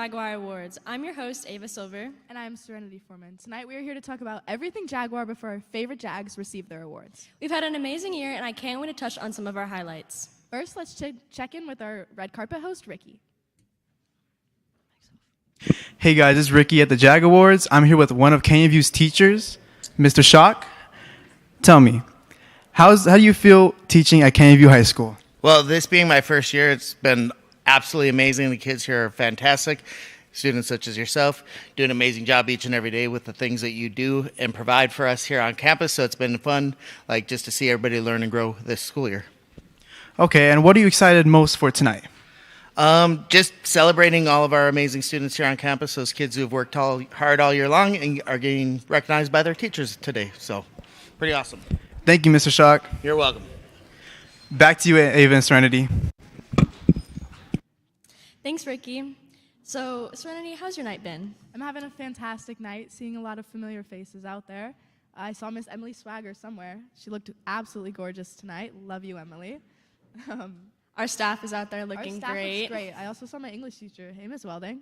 Jaguar Awards. I'm your host, Ava Silver. And I'm Serenity Foreman. Tonight we are here to talk about everything Jaguar before our favorite Jags receive their awards. We've had an amazing year, and I can't wait to touch on some of our highlights. First, let's check in with our red carpet host, Ricky. Hey guys, it's Ricky at the Jaguar Awards. I'm here with one of Canyon View's teachers, Mr. Shock. Tell me, how do you feel teaching at Canyon View High School? Well, this being my first year, it's been absolutely amazing. The kids here are fantastic. Students such as yourself do an amazing job each and every day with the things that you do and provide for us here on campus. So it's been fun, just to see everybody learn and grow this school year. Okay, and what are you excited most for tonight? Just celebrating all of our amazing students here on campus, those kids who have worked hard all year long and are getting recognized by their teachers today. So pretty awesome. Thank you, Mr. Shock. You're welcome. Back to you, Ava and Serenity. Thanks, Ricky. So, Serenity, how's your night been? I'm having a fantastic night, seeing a lot of familiar faces out there. I saw Miss Emily Swagger somewhere. She looked absolutely gorgeous tonight. Love you, Emily. Our staff is out there Our looking staff great. looks great. I also saw my English teacher. Hey, Miss Welding.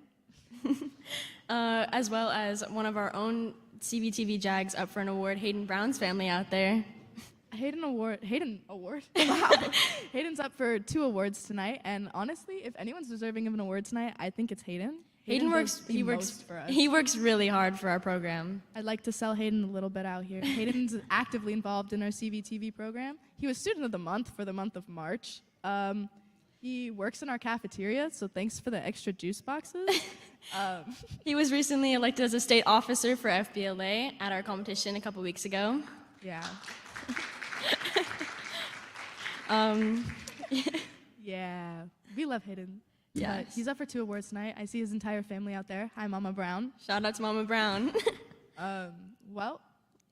As well as one of our own CVTV Jags up for an award, Hayden Brown's family out there. Hayden Award. Wow. Hayden's up for 2 awards tonight, and honestly, if anyone's deserving of an award tonight, I think it's Hayden. Hayden does the most for us. He works really hard for our program. I'd like to sell Hayden a little bit out here. Hayden's actively involved in our CVTV program. He was Student of the Month for the month of March. He works in our cafeteria, so thanks for the extra juice boxes. He was recently elected as a state officer for FBLA at our competition a couple weeks ago. Yeah. Yeah, we love Hayden. Yes. He's up for 2 awards tonight. I see his entire family out there. Hi, Mama Brown. Shout out to Mama Brown. Well,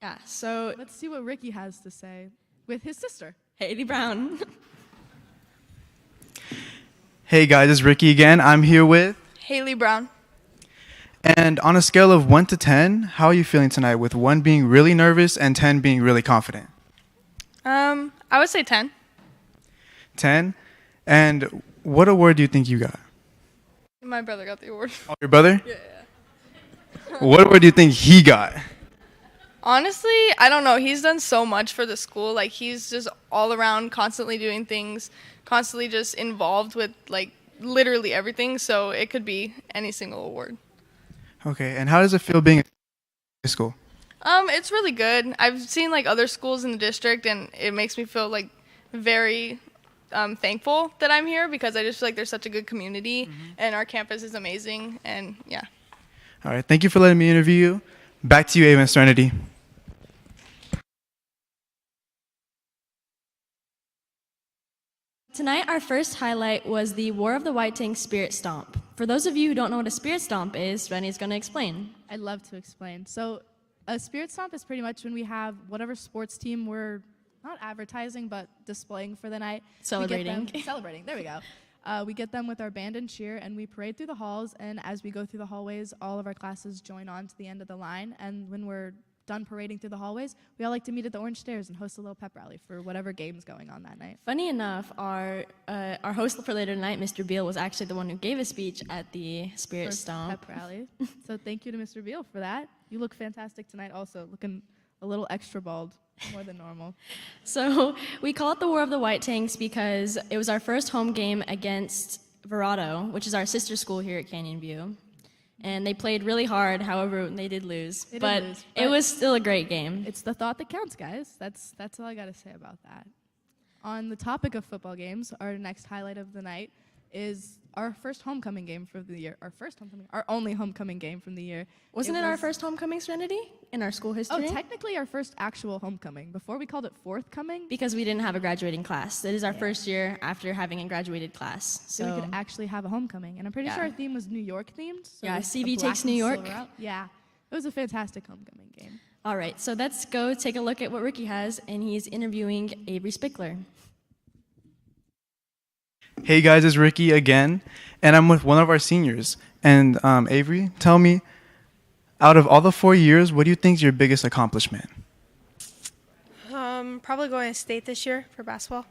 Yeah, so let's see what Ricky has to say with his sister. Haley Brown. Hey guys, it's Ricky again. I'm here with... Haley Brown. And on a scale of 1 to 10, how are you feeling tonight, with 1 being really nervous and 10 being really confident? I would say 10. 10? And what award do you think you got? My brother got the award. Oh, your brother? Yeah. What award do you think he got? Honestly, I don't know. He's done so much for the school. He's just all around, constantly doing things, constantly just involved with, literally everything. So it could be any single award. Okay, and how does it feel being in high school? It's really good. I've seen, other schools in the district, and it makes me feel, very thankful that I'm here, because I just feel like there's such a good community, and our campus is amazing, and yeah. All right, thank you for letting me interview you. Back to you, Ava and Serenity. Tonight, our first highlight was the War of the White Tank Spirit Stomp. For those of you who don't know what a Spirit Stomp is, Rennie's going to explain. I'd love to explain. So a Spirit Stomp is pretty much when we have whatever sports team we're not advertising, but displaying for the night. Celebrating. Celebrating, there we go. We get them with our band and cheer, and we parade through the halls, and as we go through the hallways, all of our classes join on to the end of the line, and when we're done parading through the hallways, we all like to meet at the Orange Stairs and host a little pep rally for whatever game's going on that night. Funny enough, our host for later tonight, Mr. Beal, was actually the one who gave a speech at the Spirit First Stomp. pep rally. So thank you to Mr. Beal for that. You look fantastic tonight also, looking a little extra bald, more than normal. So we call it the War of the White Tanks because it was our first home game against Verado, which is our sister school here at Canyon View. And they played really hard, however, they did lose. They did but lose, it but was still a great game. It's the thought that counts, guys. That's all I got to say about that. On the topic of football games, our next highlight of the night is our first homecoming game for the year. Our only homecoming game from the year. Wasn't it our first homecoming, Serenity, in our school Oh, history? technically our first actual homecoming. Before we called it forthcoming. Because we didn't have a graduating class. It is our first year after having a graduated class. So we could actually have a homecoming. And I'm pretty sure our theme was New York themed. So Yeah, with CV a black takes and New York. silver out. Yeah, it was a fantastic homecoming game. All right, so let's go take a look at what Ricky has, and he's interviewing Avery Spickler. Hey guys, it's Ricky again, and I'm with one of our seniors. And Avery, tell me, out of all the 4 years, what do you think is your biggest accomplishment? Probably going to state this year for basketball.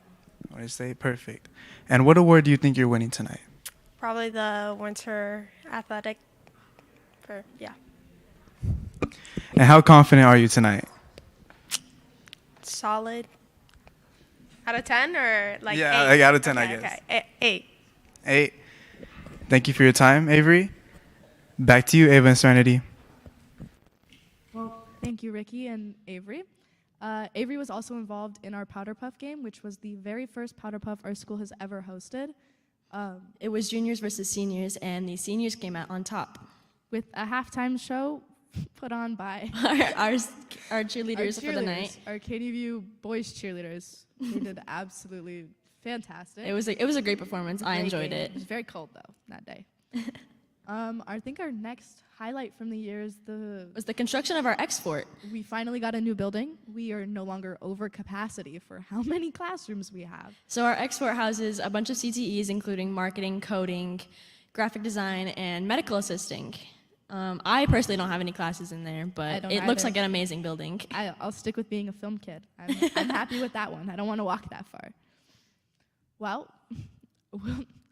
I say perfect. And what award do you think you're winning tonight? Probably the winter athletic. Yeah. And how confident are you tonight? Solid. Out of 10 or like Yeah, 8? like out of 10, I Okay, guess. Okay, 8. 8. Thank you for your time, Avery. Back to you, Ava and Serenity. Well, thank you, Ricky and Avery. Avery was also involved in our Powder Puff game, which was the very first Powder Puff our school has ever hosted, It was juniors versus seniors, and the seniors came out on top. with a halftime show put on by Our cheerleaders for the night. our KDVU boys cheerleaders. They did absolutely fantastic. It was a great performance. I Great enjoyed game. it. It was very cold though that day. I think our next highlight from the year is It was the construction of our export. we finally got a new building. We are no longer over capacity for how many classrooms we have. So our export houses a bunch of CTEs, including marketing, coding, graphic design, and medical assisting. I personally don't have any classes in there, I but don't it looks either. like an amazing building. I'll stick with being a film kid. I'm happy with that one. I don't want to walk that far. Well,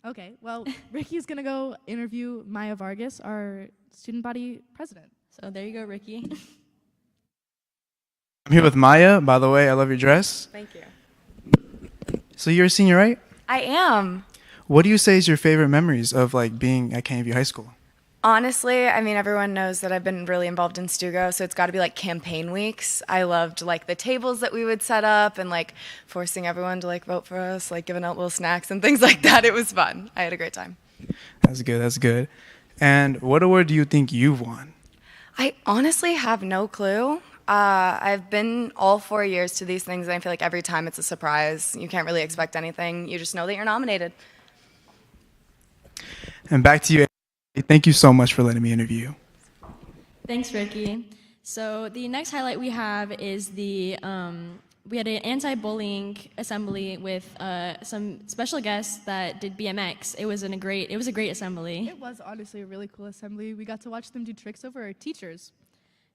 okay. Well, Ricky's going to go interview Maya Vargas, our student body president. So there you go, Ricky. I'm here with Maya. By the way, I love your dress. Thank you. So you're a senior, right? I am. What do you say is your favorite memories of like being at Canyon View High School? Honestly, I mean, everyone knows that I've been really involved in Stugo, so it's got to be like campaign weeks. I loved like the tables that we would set up and like forcing everyone to like vote for us, like giving out little snacks and things like that. It was fun. I had a great time. That's good. That's good. And what award do you think you've won? I honestly have no clue. I've been all 4 years to these things, and I feel like every time it's a surprise. You can't really expect anything. You just know that you're nominated. And back to you. Thank you so much for letting me interview you. Thanks, Ricky. So the next highlight we have is we had an anti-bullying assembly with some special guests that did BMX. It was a great assembly. It was honestly a really cool assembly. We got to watch them do tricks over our teachers.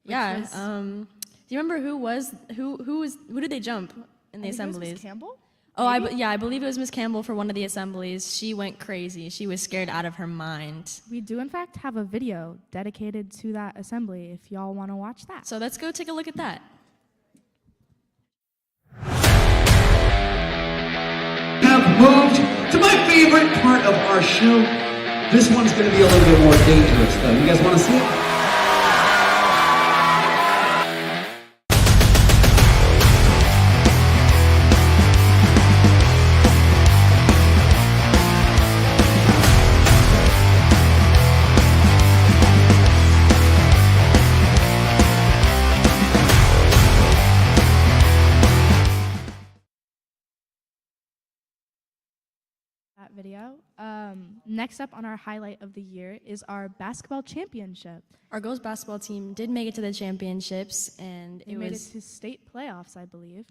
Yeah. was- Do you remember who did they jump in the I think it was assemblies? Miss Campbell? Oh, I believe it was Miss Campbell for one of the assemblies. She went crazy. She was scared out of her mind. We do, in fact, have a video dedicated to that assembly if y'all want to watch that. So let's go take a look at that. Have moved to my favorite part of our show. This one's going to be a little bit more dangerous, though. You guys want to see it? That video. Next up on our highlight of the year is our basketball championship. Our girls basketball team did make it to the championships, and They made it to state playoffs, I believe.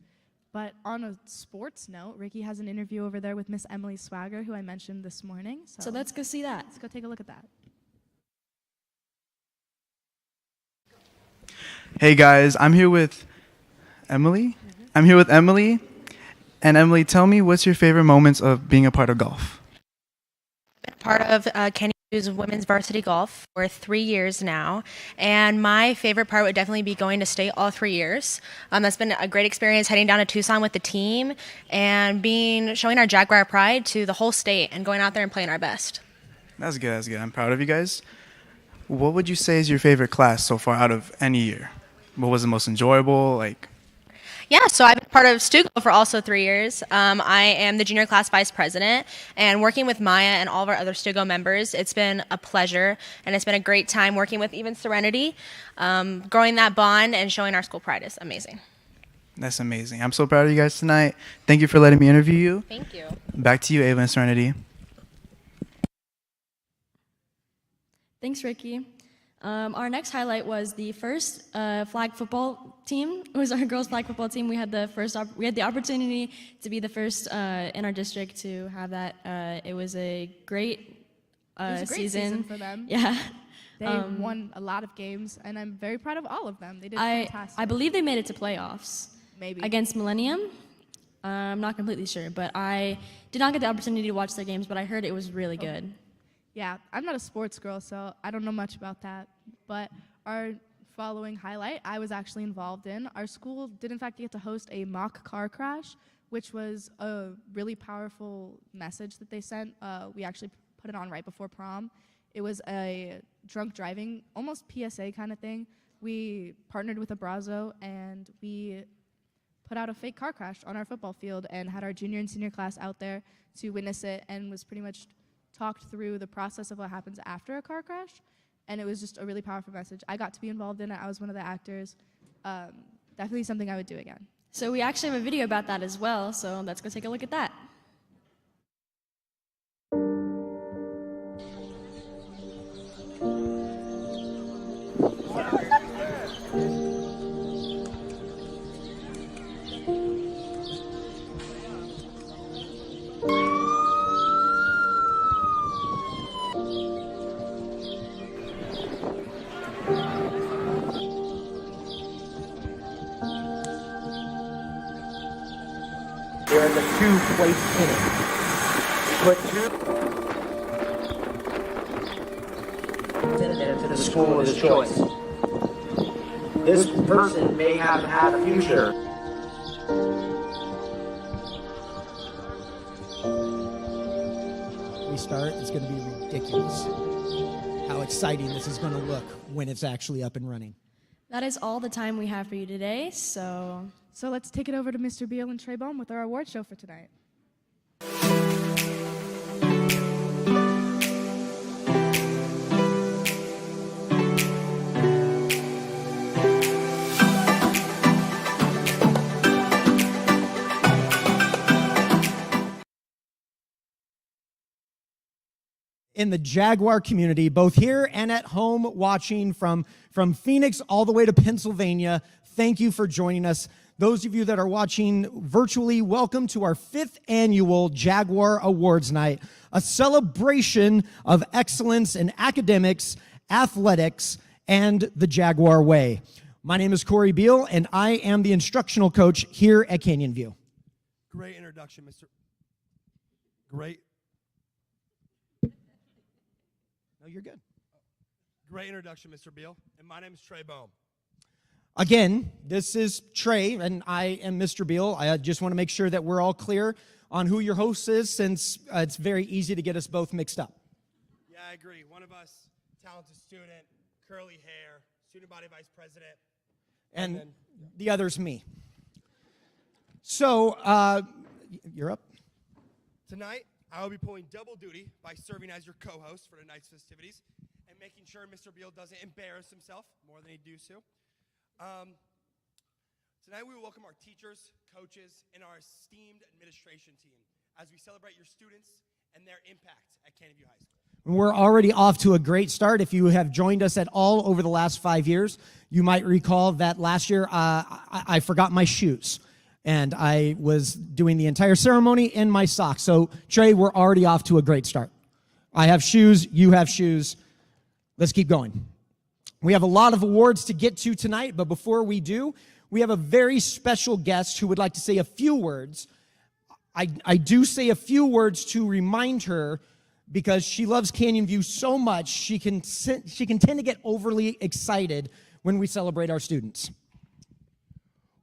But on a sports note, Ricky has an interview over there with Miss Emily Swagger, who I mentioned this morning. So let's go see that. let's go take a look at that. Hey guys, I'm here with Emily. I'm here with Emily. And Emily, tell me, what's your favorite moments of being a part of golf? Been part of Kenny Hughes women's varsity golf for 3 years now, and my favorite part would definitely be going to state all 3 years. That's been a great experience heading down to Tucson with the team and showing our Jaguar pride to the whole state and going out there and playing our best. That's good. That's good. I'm proud of you guys. What would you say is your favorite class so far out of any year? What was the most enjoyable? Yeah, so I've been part of Stugo for also 3 years. I am the junior class vice president, and working with Maya and all of our other Stugo members, it's been a pleasure, and it's been a great time working with even Serenity. Growing that bond and showing our school pride is amazing. That's amazing. I'm so proud of you guys tonight. Thank you for letting me interview you. Thank you. Back to you, Ava and Serenity. Thanks, Ricky. Our next highlight was the first flag football team. It was our girls' flag football team. We had the opportunity to be the first in our district to have that. It was a great season for them. Yeah. They won a lot of games, and I'm very proud of all of them. They did fantastic. I believe they made it to playoffs. Maybe. Against Millennium. I'm not completely sure, but I did not get the opportunity to watch their games, but I heard it was really good. Yeah, I'm not a sports girl, so I don't know much about that. But our following highlight, I was actually involved in. Our school did, in fact, get to host a mock car crash, which was a really powerful message that they sent. We actually put it on right before prom. It was a drunk driving, almost PSA kind of thing. We partnered with Abrazo, and we put out a fake car crash on our football field and had our junior and senior class out there to witness it, and was pretty much talked through the process of what happens after a car crash. And it was just a really powerful message. I got to be involved in it. I was one of the actors. Definitely something I would do again. So we actually have a video about that as well, so let's go take a look at that. There are the two placed in it. Put two into the school of his choice. This person may have had a future. We start, it's going to be ridiculous how exciting this is going to look when it's actually up and running. That is all the time we have for you today, so let's take it over to Mr. Beal and Trey Baum with our award show for tonight. In the Jaguar community, both here and at home watching from Phoenix all the way to Pennsylvania, thank you for joining us. Those of you that are watching virtually, welcome to our 5th annual Jaguar Awards night, a celebration of excellence in academics, athletics, and the Jaguar Way. My name is Corey Beal, and I am the instructional coach here at Canyon View. Great introduction, Mr. Great. No, you're good. Great introduction, Mr. Beal. And my name is Trey Baum. Again, this is Trey, and I am Mr. Beal. I just want to make sure that we're all clear on who your host is, since it's very easy to get us both mixed up. Yeah, I agree. One of us, talented student, curly hair, student body vice president. And then, the other's me. So, you're up. Tonight, I will be pulling double duty by serving as your co-host for tonight's festivities and making sure Mr. Beal doesn't embarrass himself more than he do so. Tonight we will welcome our teachers, coaches, and our esteemed administration team as we celebrate your students and their impact at Canyon View High School. We're already off to a great start. If you have joined us at all over the last 5 years, you might recall that last year I forgot my shoes. And I was doing the entire ceremony in my socks. So, Trey, we're already off to a great start. I have shoes, you have shoes. Let's keep going. We have a lot of awards to get to tonight, but before we do, we have a very special guest who would like to say a few words. I do say a few words to remind her, because she loves Canyon View so much, she can tend to get overly excited when we celebrate our students.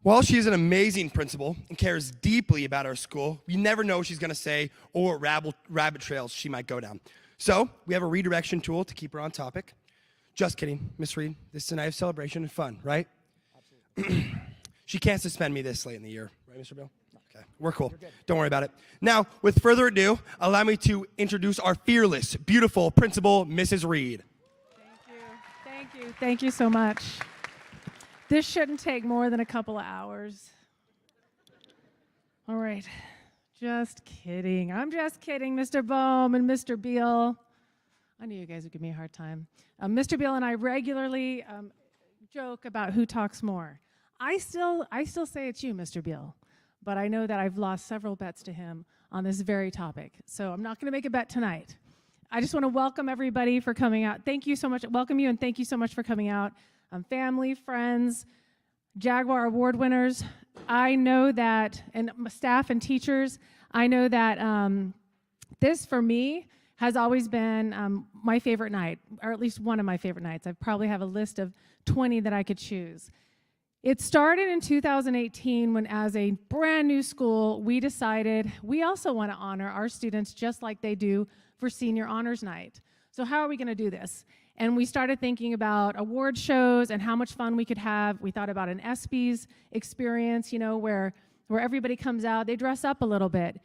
While she is an amazing principal and cares deeply about our school, we never know what she's going to say or what rabbit trails she might go down. So we have a redirection tool to keep her on topic. Just kidding, Miss Reed. This is a night of celebration and fun, right? Absolutely. She can't suspend me this late in the year, right, Mr. Bill? Okay, we're cool. Don't worry about it. Now, with further ado, allow me to introduce our fearless, beautiful principal, Mrs. Reed. Thank you. Thank you so much. This shouldn't take more than a couple of hours. All right. Just kidding. I'm just kidding, Mr. Bohm and Mr. Beal. I knew you guys would give me a hard time. Mr. Beal and I regularly joke about who talks more. I still say it's you, Mr. Beal, but I know that I've lost several bets to him on this very topic, so I'm not going to make a bet tonight. I just want to welcome everybody for coming out. Thank you so much. Welcome you, and thank you so much for coming out. Family, friends, Jaguar Award winners. I know that, and staff and teachers, I know that this, for me, has always been my favorite night, or at least one of my favorite nights. I probably have a list of 20 that I could choose. It started in 2018 when, as a brand new school, we decided we also want to honor our students just like they do for Senior Honors Night. So how are we going to do this? And we started thinking about award shows and how much fun we could have. We thought about an ESPYs experience, where everybody comes out, they dress up a little bit.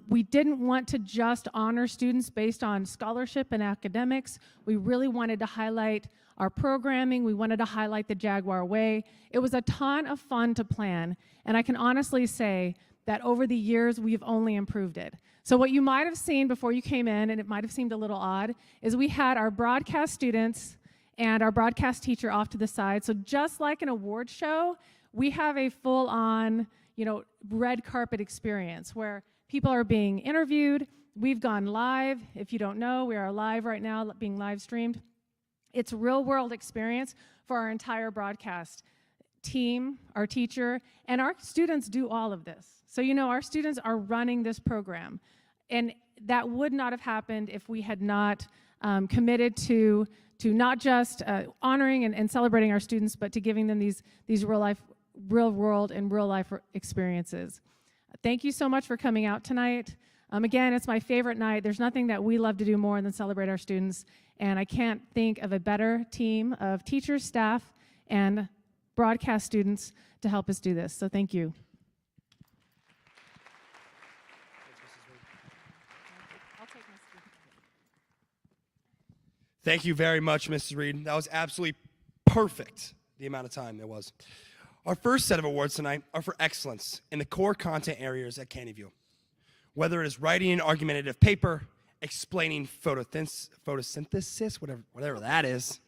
We didn't want to just honor students based on scholarship and academics. We really wanted to highlight our programming. We wanted to highlight the Jaguar Way. It was a ton of fun to plan, and I can honestly say that over the years, we've only improved it. So what you might have seen before you came in, and it might have seemed a little odd, is we had our broadcast students and our broadcast teacher off to the side. So just like an award show, we have a full-on, red carpet experience where people are being interviewed. We've gone live. If you don't know, we are live right now, being live streamed. It's real-world experience for our entire broadcast team, our teacher, and our students do all of this. So our students are running this program, and that would not have happened if we had not committed to not just honoring and celebrating our students, but to giving them these real world and real life experiences. Thank you so much for coming out tonight. Again, it's my favorite night. There's nothing that we love to do more than celebrate our students, and I can't think of a better team of teachers, staff, and broadcast students to help us do this. So thank you. Thank you very much, Mrs. Reed. That was absolutely perfect, the amount of time it was. Our first set of awards tonight are for excellence in the core content areas at Canyon View. Whether it is writing an argumentative paper, explaining photosynthesis, whatever that is,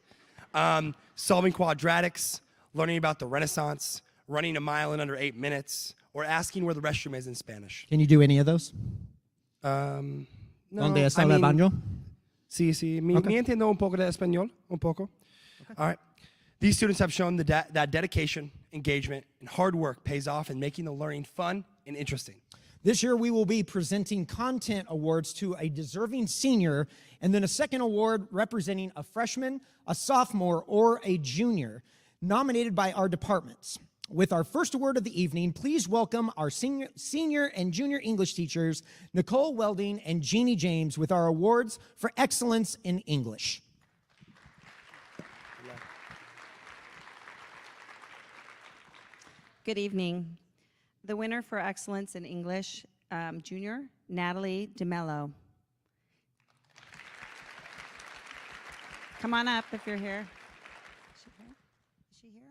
solving quadratics, learning about the Renaissance, running a mile in under 8 minutes, or asking where the restroom is in Spanish. Can you do any of those? No, ¿Dónde está el baño? Sí, me entiendo un poco de español, un poco. Okay. All right. These students have shown that dedication, engagement, and hard work pays off in making the learning fun and interesting. This year, we will be presenting content awards to a deserving senior, and then a second award representing a freshman, a sophomore, or a junior, nominated by our departments. With our first award of the evening, please welcome our senior and junior English teachers, Nicole Welding and Jeannie James, with our awards for excellence in English. Good evening. The winner for excellence in English, junior, Natalie DeMello. Come on up if you're here. Is she here?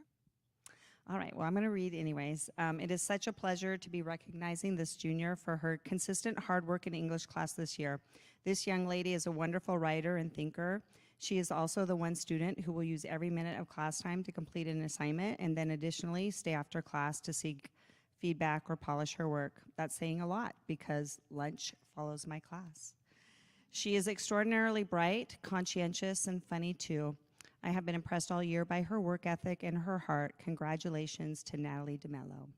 All right, well, I'm going to read anyways. It is such a pleasure to be recognizing this junior for her consistent hard work in English class this year. This young lady is a wonderful writer and thinker. She is also the one student who will use every minute of class time to complete an assignment and then additionally stay after class to seek feedback or polish her work. That's saying a lot because lunch follows my class. She is extraordinarily bright, conscientious, and funny too. I have been impressed all year by her work ethic and her heart. Congratulations to Natalie DeMello.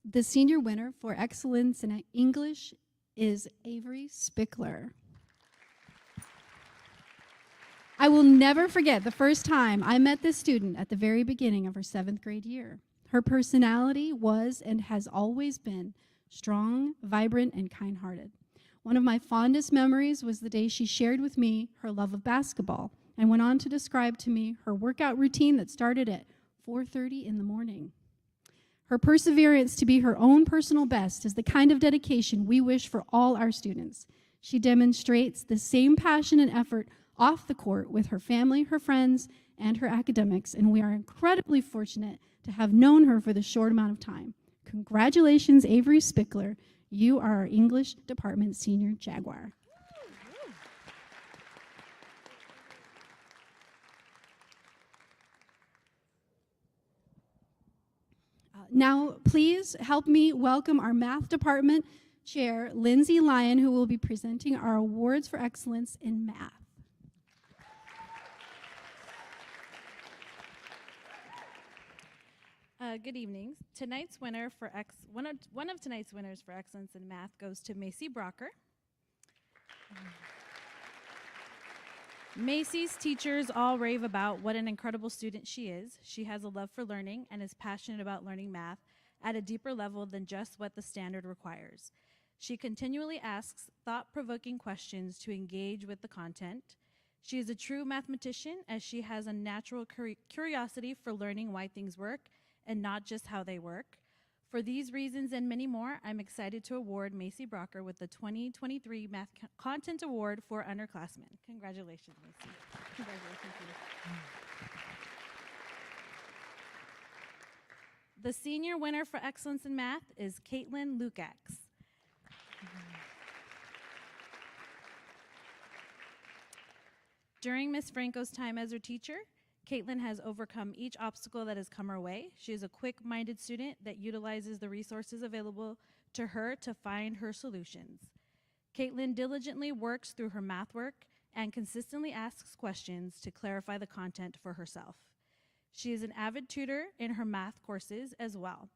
The senior winner for excellence in English is Avery Spickler. I will never forget the first time I met this student at the very beginning of her 7th grade year. Her personality was and has always been strong, vibrant, and kind-hearted. One of my fondest memories was the day she shared with me her love of basketball and went on to describe to me her workout routine that started at 4:30 in the morning. Her perseverance to be her own personal best is the kind of dedication we wish for all our students. She demonstrates the same passion and effort off the court with her family, her friends, and her academics, and we are incredibly fortunate to have known her for this short amount of time. Congratulations, Avery Spickler. You are our English Department Senior Jaguar. Now, please help me welcome our Math Department Chair, Lindsay Lyon, who will be presenting our awards for excellence in math. Good evening. Tonight's winner for one of tonight's winners for excellence in math goes to Macy Brocker. Macy's teachers all rave about what an incredible student she is. She has a love for learning and is passionate about learning math at a deeper level than just what the standard requires. She continually asks thought-provoking questions to engage with the content. She is a true mathematician as she has a natural curiosity for learning why things work and not just how they work. For these reasons and many more, I'm excited to award Macy Brocker with the 2023 Math Content Award for underclassmen. Congratulations, Macy. Congratulations, Macy. The senior winner for excellence in math is Caitlin Lukacs. During Ms. Franco's time as her teacher, Caitlin has overcome each obstacle that has come her way. She is a quick-minded student that utilizes the resources available to her to find her solutions. Caitlin diligently works through her math work and consistently asks questions to clarify the content for herself. She is an avid tutor in her math courses as well.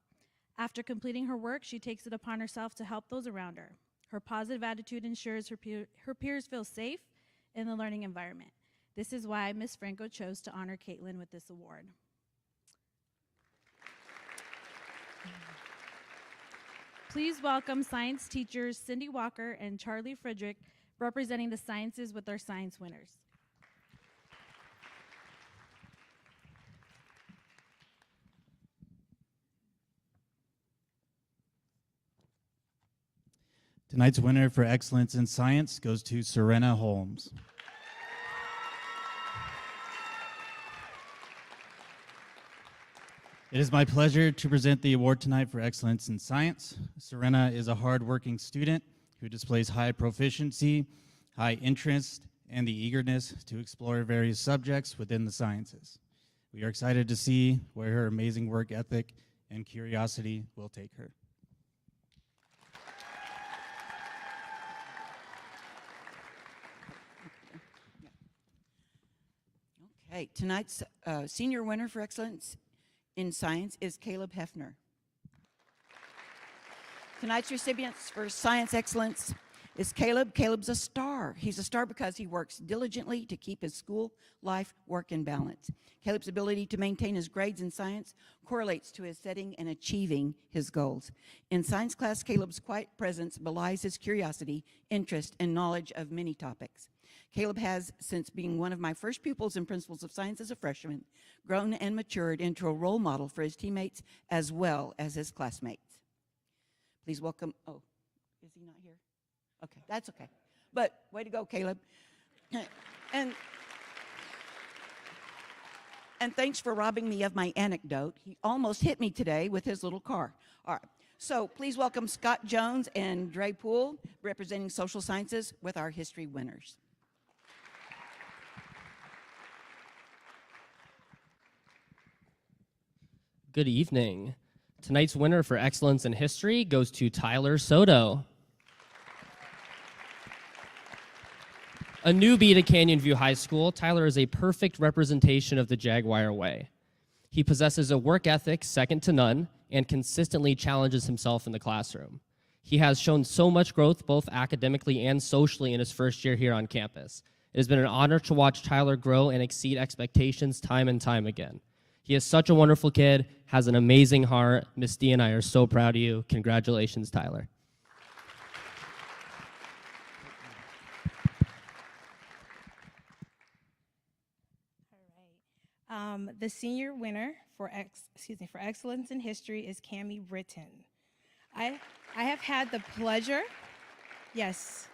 After completing her work, she takes it upon herself to help those around her. Her positive attitude ensures her peers feel safe in the learning environment. This is why Ms. Franco chose to honor Caitlin with this award. Please welcome science teachers Cindy Walker and Charlie Frederick, representing the sciences with our science winners. Tonight's winner for excellence in science goes to Serena Holmes. It is my pleasure to present the award tonight for excellence in science. Serena is a hard-working student who displays high proficiency, high interest, and the eagerness to explore various subjects within the sciences. We are excited to see where her amazing work ethic and curiosity will take her. Okay, tonight's senior winner for excellence in science is Caleb Hefner. Tonight's recipients for science excellence is Caleb. Caleb's a star. He's a star because he works diligently to keep his school life work in balance. Caleb's ability to maintain his grades in science correlates to his setting and achieving his goals. In science class, Caleb's quiet presence belies his curiosity, interest, and knowledge of many topics. Caleb has, since being one of my first pupils in Principles of Science as a freshman, grown and matured into a role model for his teammates as well as his classmates. Please welcome, oh, is he not here? Okay, that's okay. But way to go, Caleb. And thanks for robbing me of my anecdote. He almost hit me today with his little car. All right, so please welcome Scott Jones and Dre Poole, representing social sciences with our history winners. Good evening. Tonight's winner for excellence in history goes to Tyler Soto. A newbie to Canyon View High School, Tyler is a perfect representation of the Jaguar Way. He possesses a work ethic second to none and consistently challenges himself in the classroom. He has shown so much growth both academically and socially in his first year here on campus. It has been an honor to watch Tyler grow and exceed expectations time and time again. He is such a wonderful kid, has an amazing heart. Miss D and I are so proud of you. Congratulations, Tyler. The senior winner for excellence in history is Cammie Britton. I have had the pleasure, yes,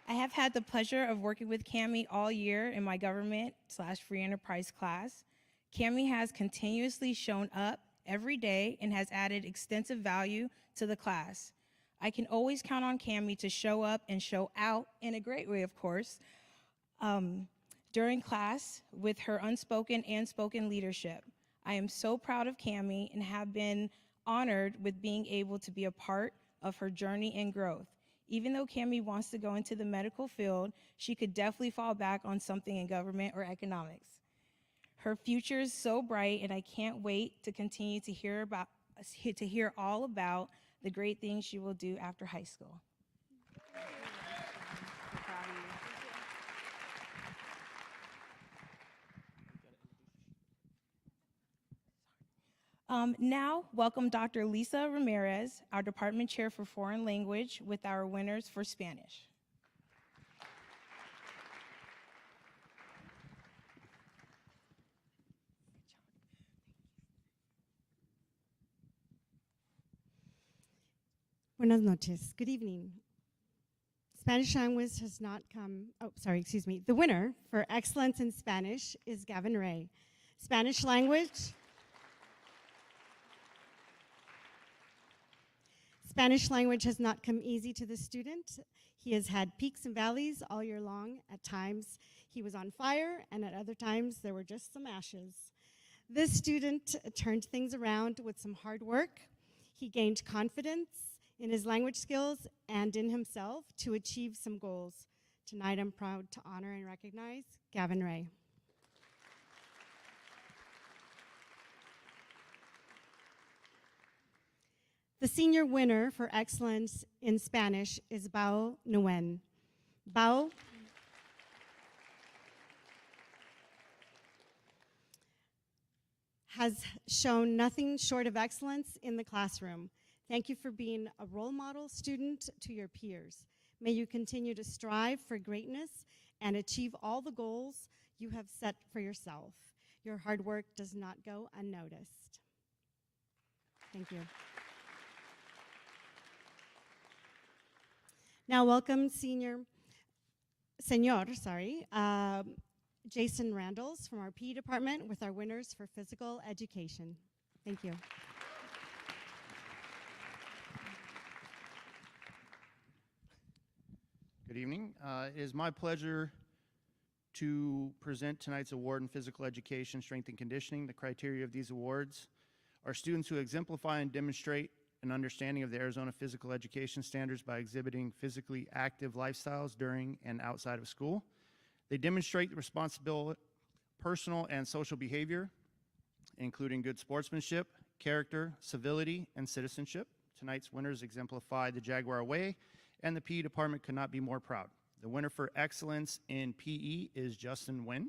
I have had the pleasure of working with Cammie all year in my government/free enterprise class. Cammie has continuously shown up every day and has added extensive value to the class. I can always count on Cammie to show up and show out in a great way, of course, during class with her unspoken and spoken leadership. I am so proud of Cammie and have been honored with being able to be a part of her journey and growth. Even though Cammie wants to go into the medical field, she could definitely fall back on something in government or economics. Her future is so bright, and I can't wait to continue to hear all about the great things she will do after high school. Now, welcome Dr. Lisa Ramirez, our department chair for foreign language, with our winners for Spanish. Buenas noches. Good evening. Spanish language has not come, The winner for excellence in Spanish is Gavin Ray. Spanish language has not come easy to the student. He has had peaks and valleys all year long. At times, he was on fire, and at other times, there were just some ashes. This student turned things around with some hard work. He gained confidence in his language skills and in himself to achieve some goals. Tonight, I'm proud to honor and recognize Gavin Ray. The senior winner for excellence in Spanish is Bao Nguyen. Bao has shown nothing short of excellence in the classroom. Thank you for being a role model student to your peers. May you continue to strive for greatness and achieve all the goals you have set for yourself. Your hard work does not go unnoticed. Thank you. Now welcome Senor, Jason Randalls from our PE department with our winners for physical education. Thank you. Good evening. It is my pleasure to present tonight's award in physical education, strength and conditioning. The criteria of these awards are students who exemplify and demonstrate an understanding of the Arizona physical education standards by exhibiting physically active lifestyles during and outside of school. They demonstrate the responsible personal and social behavior, including good sportsmanship, character, civility, and citizenship. Tonight's winners exemplify the Jaguar Way, and the PE department could not be more proud. The winner for excellence in PE is Justin Nguyen.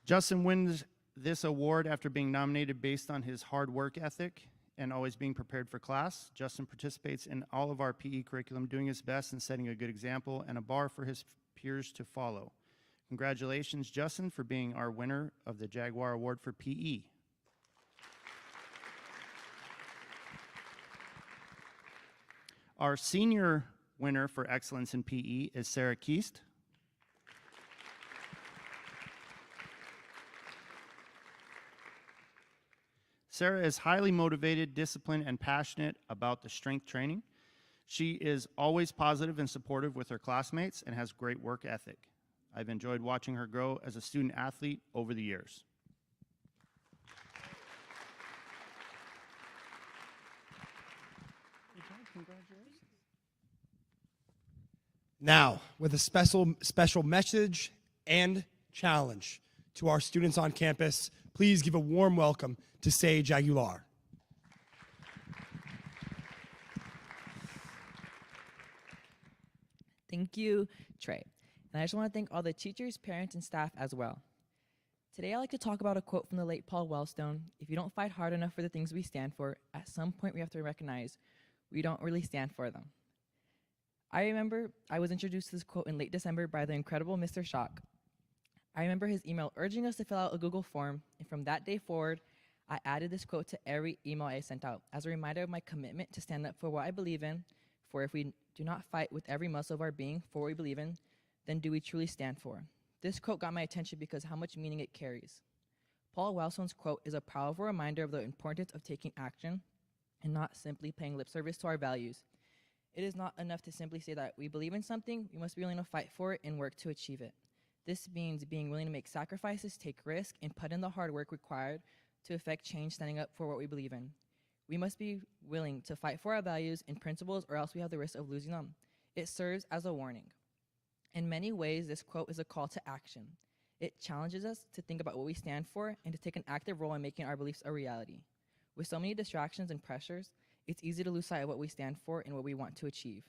Justin wins this award after being nominated based on his hard work ethic and always being prepared for class. Justin participates in all of our PE curriculum, doing his best and setting a good example and a bar for his peers to follow. Congratulations, Justin, for being our winner of the Jaguar Award for PE. Our senior winner for excellence in PE is Sarah Keast. Sarah is highly motivated, disciplined, and passionate about the strength training. She is always positive and supportive with her classmates and has great work ethic. I've enjoyed watching her grow as a student athlete over the years. Now, with a special message and challenge to our students on campus, please give a warm welcome to Sage Aguilar. Thank you, Trey. And I just want to thank all the teachers, parents, and staff as well. Today, I'd like to talk about a quote from the late Paul Wellstone. If you don't fight hard enough for the things we stand for, at some point we have to recognize we don't really stand for them. I remember I was introduced to this quote in late December by the incredible Mr. Shock. I remember his email urging us to fill out a Google form, and from that day forward, I added this quote to every email I sent out as a reminder of my commitment to stand up for what I believe in, for if we do not fight with every muscle of our being for what we believe in, then do we truly stand for? This quote got my attention because how much meaning it carries. Paul Wellstone's quote is a powerful reminder of the importance of taking action and not simply paying lip service to our values. It is not enough to simply say that we believe in something, we must be willing to fight for it and work to achieve it. This means being willing to make sacrifices, take risks, and put in the hard work required to effect change, standing up for what we believe in. We must be willing to fight for our values and principles, or else we have the risk of losing them. It serves as a warning. In many ways, this quote is a call to action. It challenges us to think about what we stand for and to take an active role in making our beliefs a reality. With so many distractions and pressures, it's easy to lose sight of what we stand for and what we want to achieve.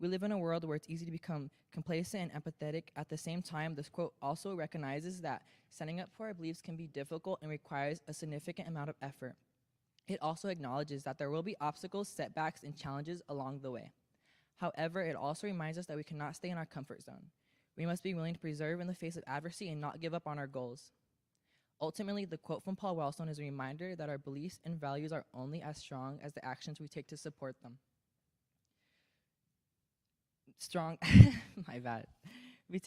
We live in a world where it's easy to become complacent and empathetic. At the same time, this quote also recognizes that standing up for our beliefs can be difficult and requires a significant amount of effort. It also acknowledges that there will be obstacles, setbacks, and challenges along the way. However, it also reminds us that we cannot stay in our comfort zone. We must be willing to persevere in the face of adversity and not give up on our goals. Ultimately, the quote from Paul Wellstone is a reminder that our beliefs and values are only as strong as the actions we take to support them. My bad. We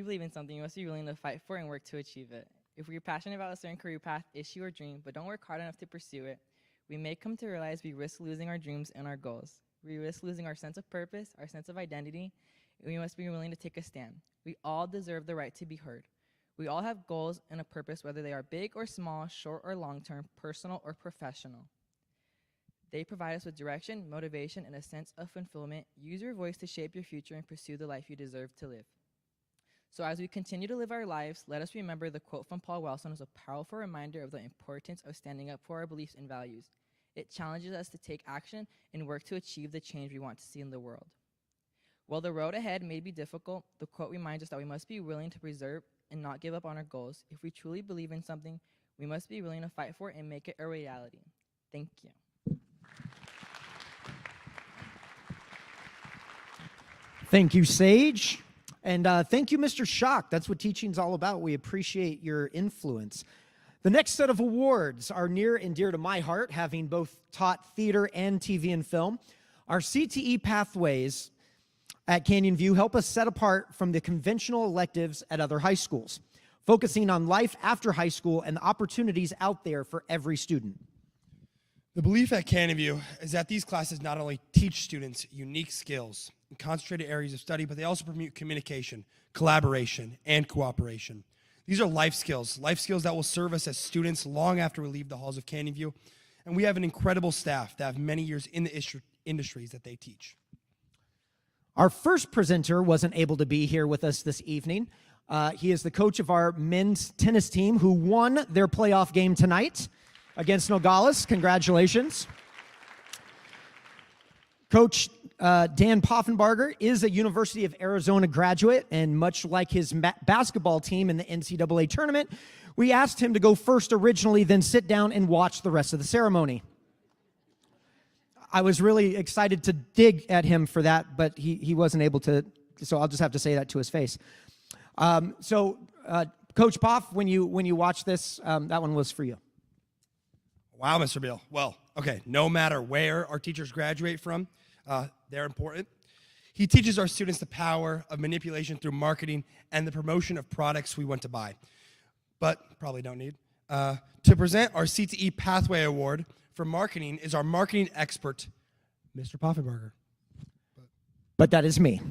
believe in something, we must be willing to fight for and work to achieve it. If we're passionate about a certain career path, issue, or dream, but don't work hard enough to pursue it, we may come to realize we risk losing our dreams and our goals. We risk losing our sense of purpose, our sense of identity, and we must be willing to take a stand. We all deserve the right to be heard. We all have goals and a purpose, whether they are big or small, short or long-term, personal or professional. They provide us with direction, motivation, and a sense of fulfillment. Use your voice to shape your future and pursue the life you deserve to live. So as we continue to live our lives, let us remember the quote from Paul Wellstone as a powerful reminder of the importance of standing up for our beliefs and values. It challenges us to take action and work to achieve the change we want to see in the world. While the road ahead may be difficult, the quote reminds us that we must be willing to preserve and not give up on our goals. If we truly believe in something, we must be willing to fight for it and make it a reality. Thank you. Thank you, Sage. And thank you, Mr. Schock. That's what teaching's all about. We appreciate your influence. The next set of awards are near and dear to my heart, having both taught theater and TV and film. Our CTE pathways at Canyon View help us set apart from the conventional electives at other high schools, focusing on life after high school and the opportunities out there for every student. The belief at Canyon View is that these classes not only teach students unique skills and concentrated areas of study, but they also promote communication, collaboration, and cooperation. These are life skills that will serve us as students long after we leave the halls of Canyon View. And we have an incredible staff that have many years in the industries that they teach. Our first presenter wasn't able to be here with us this evening. He is the coach of our men's tennis team who won their playoff game tonight against Nogales. Congratulations. Coach Dan Poffenbarger is a University of Arizona graduate, and much like his basketball team in the NCAA tournament, we asked him to go first originally, then sit down and watch the rest of the ceremony. I was really excited to dig at him for that, but he wasn't able to, so I'll just have to say that to his face. Coach Poff, when you watch this, that one was for you. Wow, Mr. Beal. Well, okay, no matter where our teachers graduate from, they're important. He teaches our students the power of manipulation through marketing and the promotion of products we want to buy, but probably don't need. To present our CTE Pathway Award for marketing is our marketing expert, Mr. Poffenbarger. But that is me.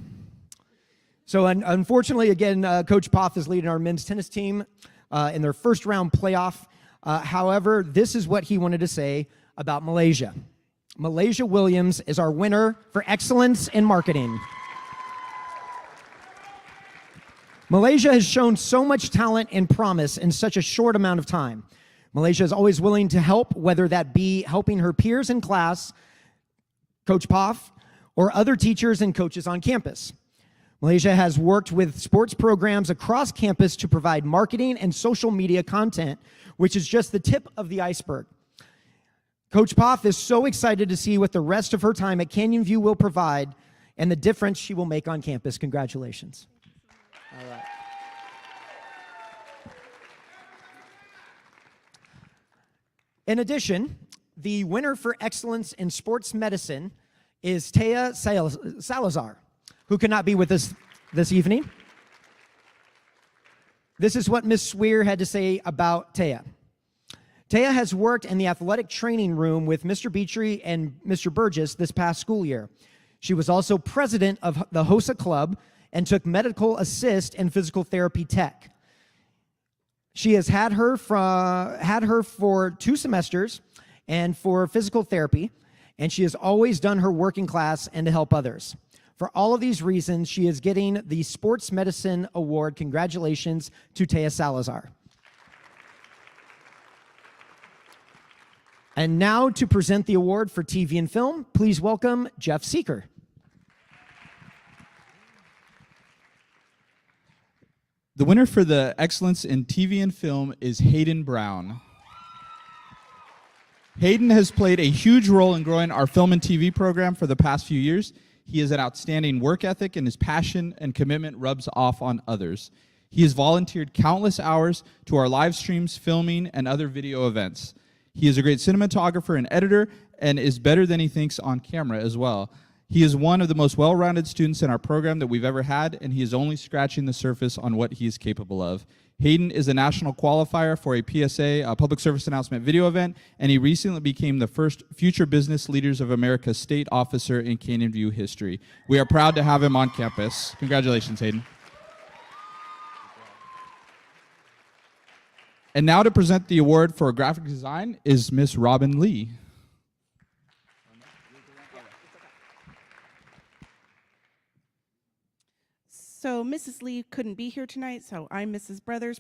So unfortunately, again, Coach Poff is leading our men's tennis team in their first round playoff. However, this is what he wanted to say about Malaysia. Malaysia Williams is our winner for excellence in marketing. Malaysia has shown so much talent and promise in such a short amount of time. Malaysia is always willing to help, whether that be helping her peers in class, Coach Poff, or other teachers and coaches on campus. Malaysia has worked with sports programs across campus to provide marketing and social media content, which is just the tip of the iceberg. Coach Poff is so excited to see what the rest of her time at Canyon View will provide and the difference she will make on campus. Congratulations. All right. In addition, the winner for excellence in sports medicine is Taya Salazar, who cannot be with us this evening. This is what Ms. Swear had to say about Taya. Taya has worked in the athletic training room with Mr. Beatrey and Mr. Burgess this past school year. She was also president of the HOSA Club and took medical assist and physical therapy tech. She has had her for 2 semesters and for physical therapy, and she has always done her working class and to help others. For all of these reasons, she is getting the Sports Medicine Award. Congratulations to Taya Salazar. And now to present the award for TV and film, please welcome Jeff Seeker. The winner for the Excellence in TV and Film is Hayden Brown. Hayden has played a huge role in growing our film and TV program for the past few years. He has an outstanding work ethic, and his passion and commitment rubs off on others. He has volunteered countless hours to our live streams, filming, and other video events. He is a great cinematographer and editor, and is better than he thinks on camera as well. He is one of the most well-rounded students in our program that we've ever had, and he is only scratching the surface on what he is capable of. Hayden is a national qualifier for a PSA, a public service announcement video event, and he recently became the first Future Business Leaders of America state officer in Canyon View history. We are proud to have him on campus. Congratulations, Hayden. And now to present the award for graphic design is Miss Robin Lee. So Mrs. Lee couldn't be here tonight, so I'm Mrs. Brothers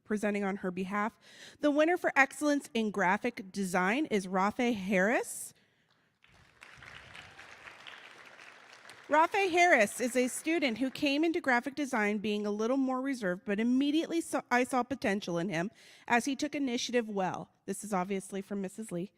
presenting on her behalf. The winner for excellence in graphic design is Rafe Harris. Rafe Harris is a student who came into graphic design being a little more reserved, but immediately I saw potential in him as he took initiative well. This is obviously from Mrs. Lee.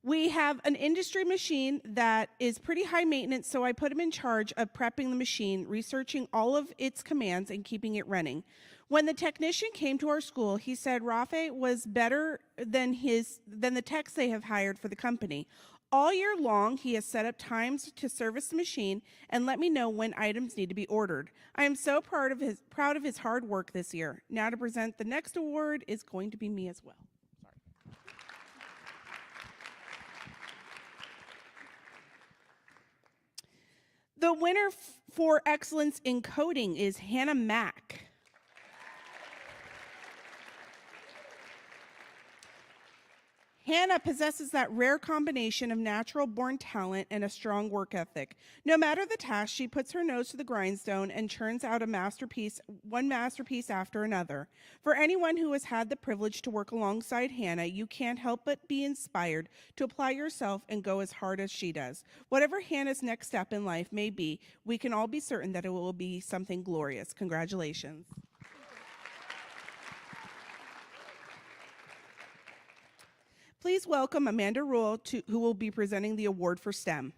We have an industry machine that is pretty high maintenance, so I put him in charge of prepping the machine, researching all of its commands, and keeping it running. When the technician came to our school, he said Rafe was better than the techs they have hired for the company. All year long, he has set up times to service the machine and let me know when items need to be ordered. I am so proud of his hard work this year. Now to present the next award is going to be me as well. The winner for excellence in coding is Hannah Mack. Hannah possesses that rare combination of natural-born talent and a strong work ethic. No matter the task, she puts her nose to the grindstone and churns out one masterpiece after another. For anyone who has had the privilege to work alongside Hannah, you can't help but be inspired to apply yourself and go as hard as she does. Whatever Hannah's next step in life may be, we can all be certain that it will be something glorious. Congratulations. Please welcome Amanda Rule, who will be presenting the award for STEM.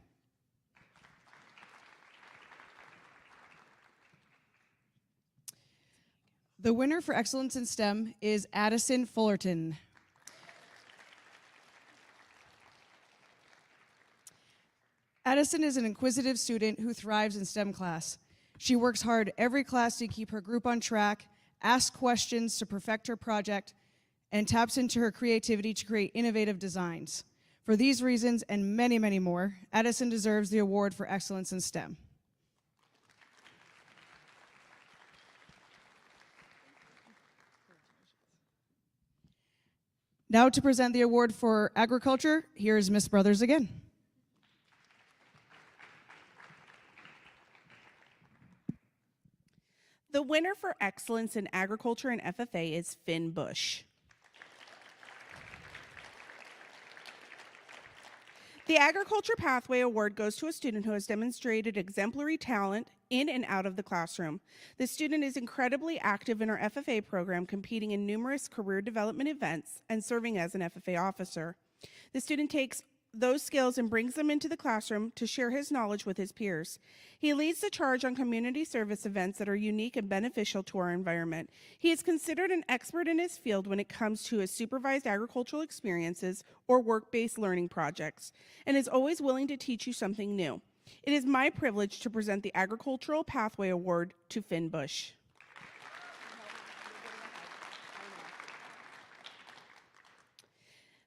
The winner for excellence in STEM is Addison Fullerton. Addison is an inquisitive student who thrives in STEM class. She works hard every class to keep her group on track, asks questions to perfect her project, and taps into her creativity to create innovative designs. For these reasons and many, many more, Addison deserves the award for excellence in STEM. Now to present the award for agriculture, here is Miss Brothers again. The winner for excellence in agriculture and FFA is Finn Bush. The Agriculture Pathway Award goes to a student who has demonstrated exemplary talent in and out of the classroom. The student is incredibly active in our FFA program, competing in numerous career development events and serving as an FFA officer. The student takes those skills and brings them into the classroom to share his knowledge with his peers. He leads the charge on community service events that are unique and beneficial to our environment. He is considered an expert in his field when it comes to his supervised agricultural experiences or work-based learning projects, and is always willing to teach you something new. It is my privilege to present the Agricultural Pathway Award to Finn Bush.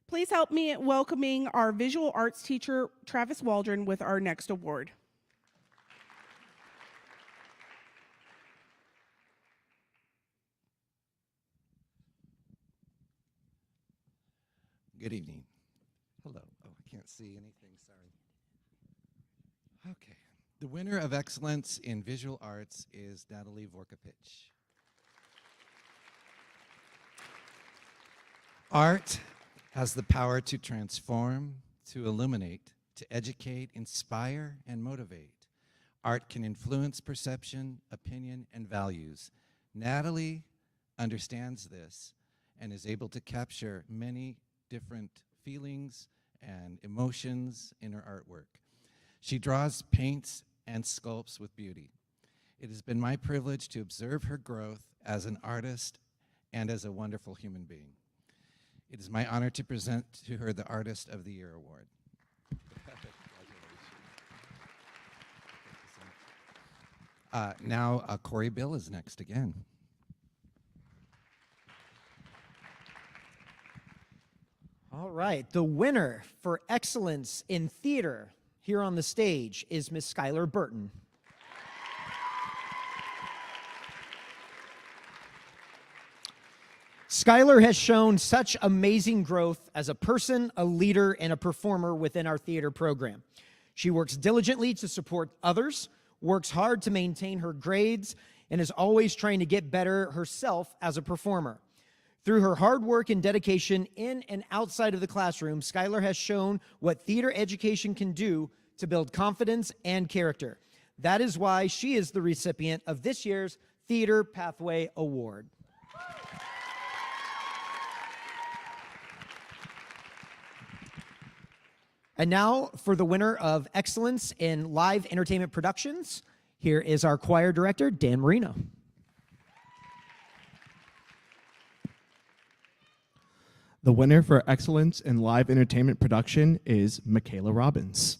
Please help me in welcoming our visual arts teacher, Travis Waldron, with our next award. Good evening. Hello. Oh, I can't see anything, sorry. Okay. The winner of Excellence in Visual Arts is Natalie Vorkapich. Art has the power to transform, to illuminate, to educate, inspire, and motivate. Art can influence perception, opinion, and values. Natalie understands this and is able to capture many different feelings and emotions in her artwork. She draws, paints, and sculpts with beauty. It has been my privilege to observe her growth as an artist and as a wonderful human being. It is my honor to present to her the Artist of the Year Award. Now, Corey Bill is next again. All right, the winner for excellence in theater here on the stage is Miss Skylar Burton. Skylar has shown such amazing growth as a person, a leader, and a performer within our theater program. She works diligently to support others, works hard to maintain her grades, and is always trying to get better herself as a performer. Through her hard work and dedication in and outside of the classroom, Skylar has shown what theater education can do to build confidence and character. That is why she is the recipient of this year's Theater Pathway Award. And now for the winner of Excellence in Live Entertainment Productions, here is our choir director, Dan Marino. The winner for Excellence in Live Entertainment Production is Michaela Robbins.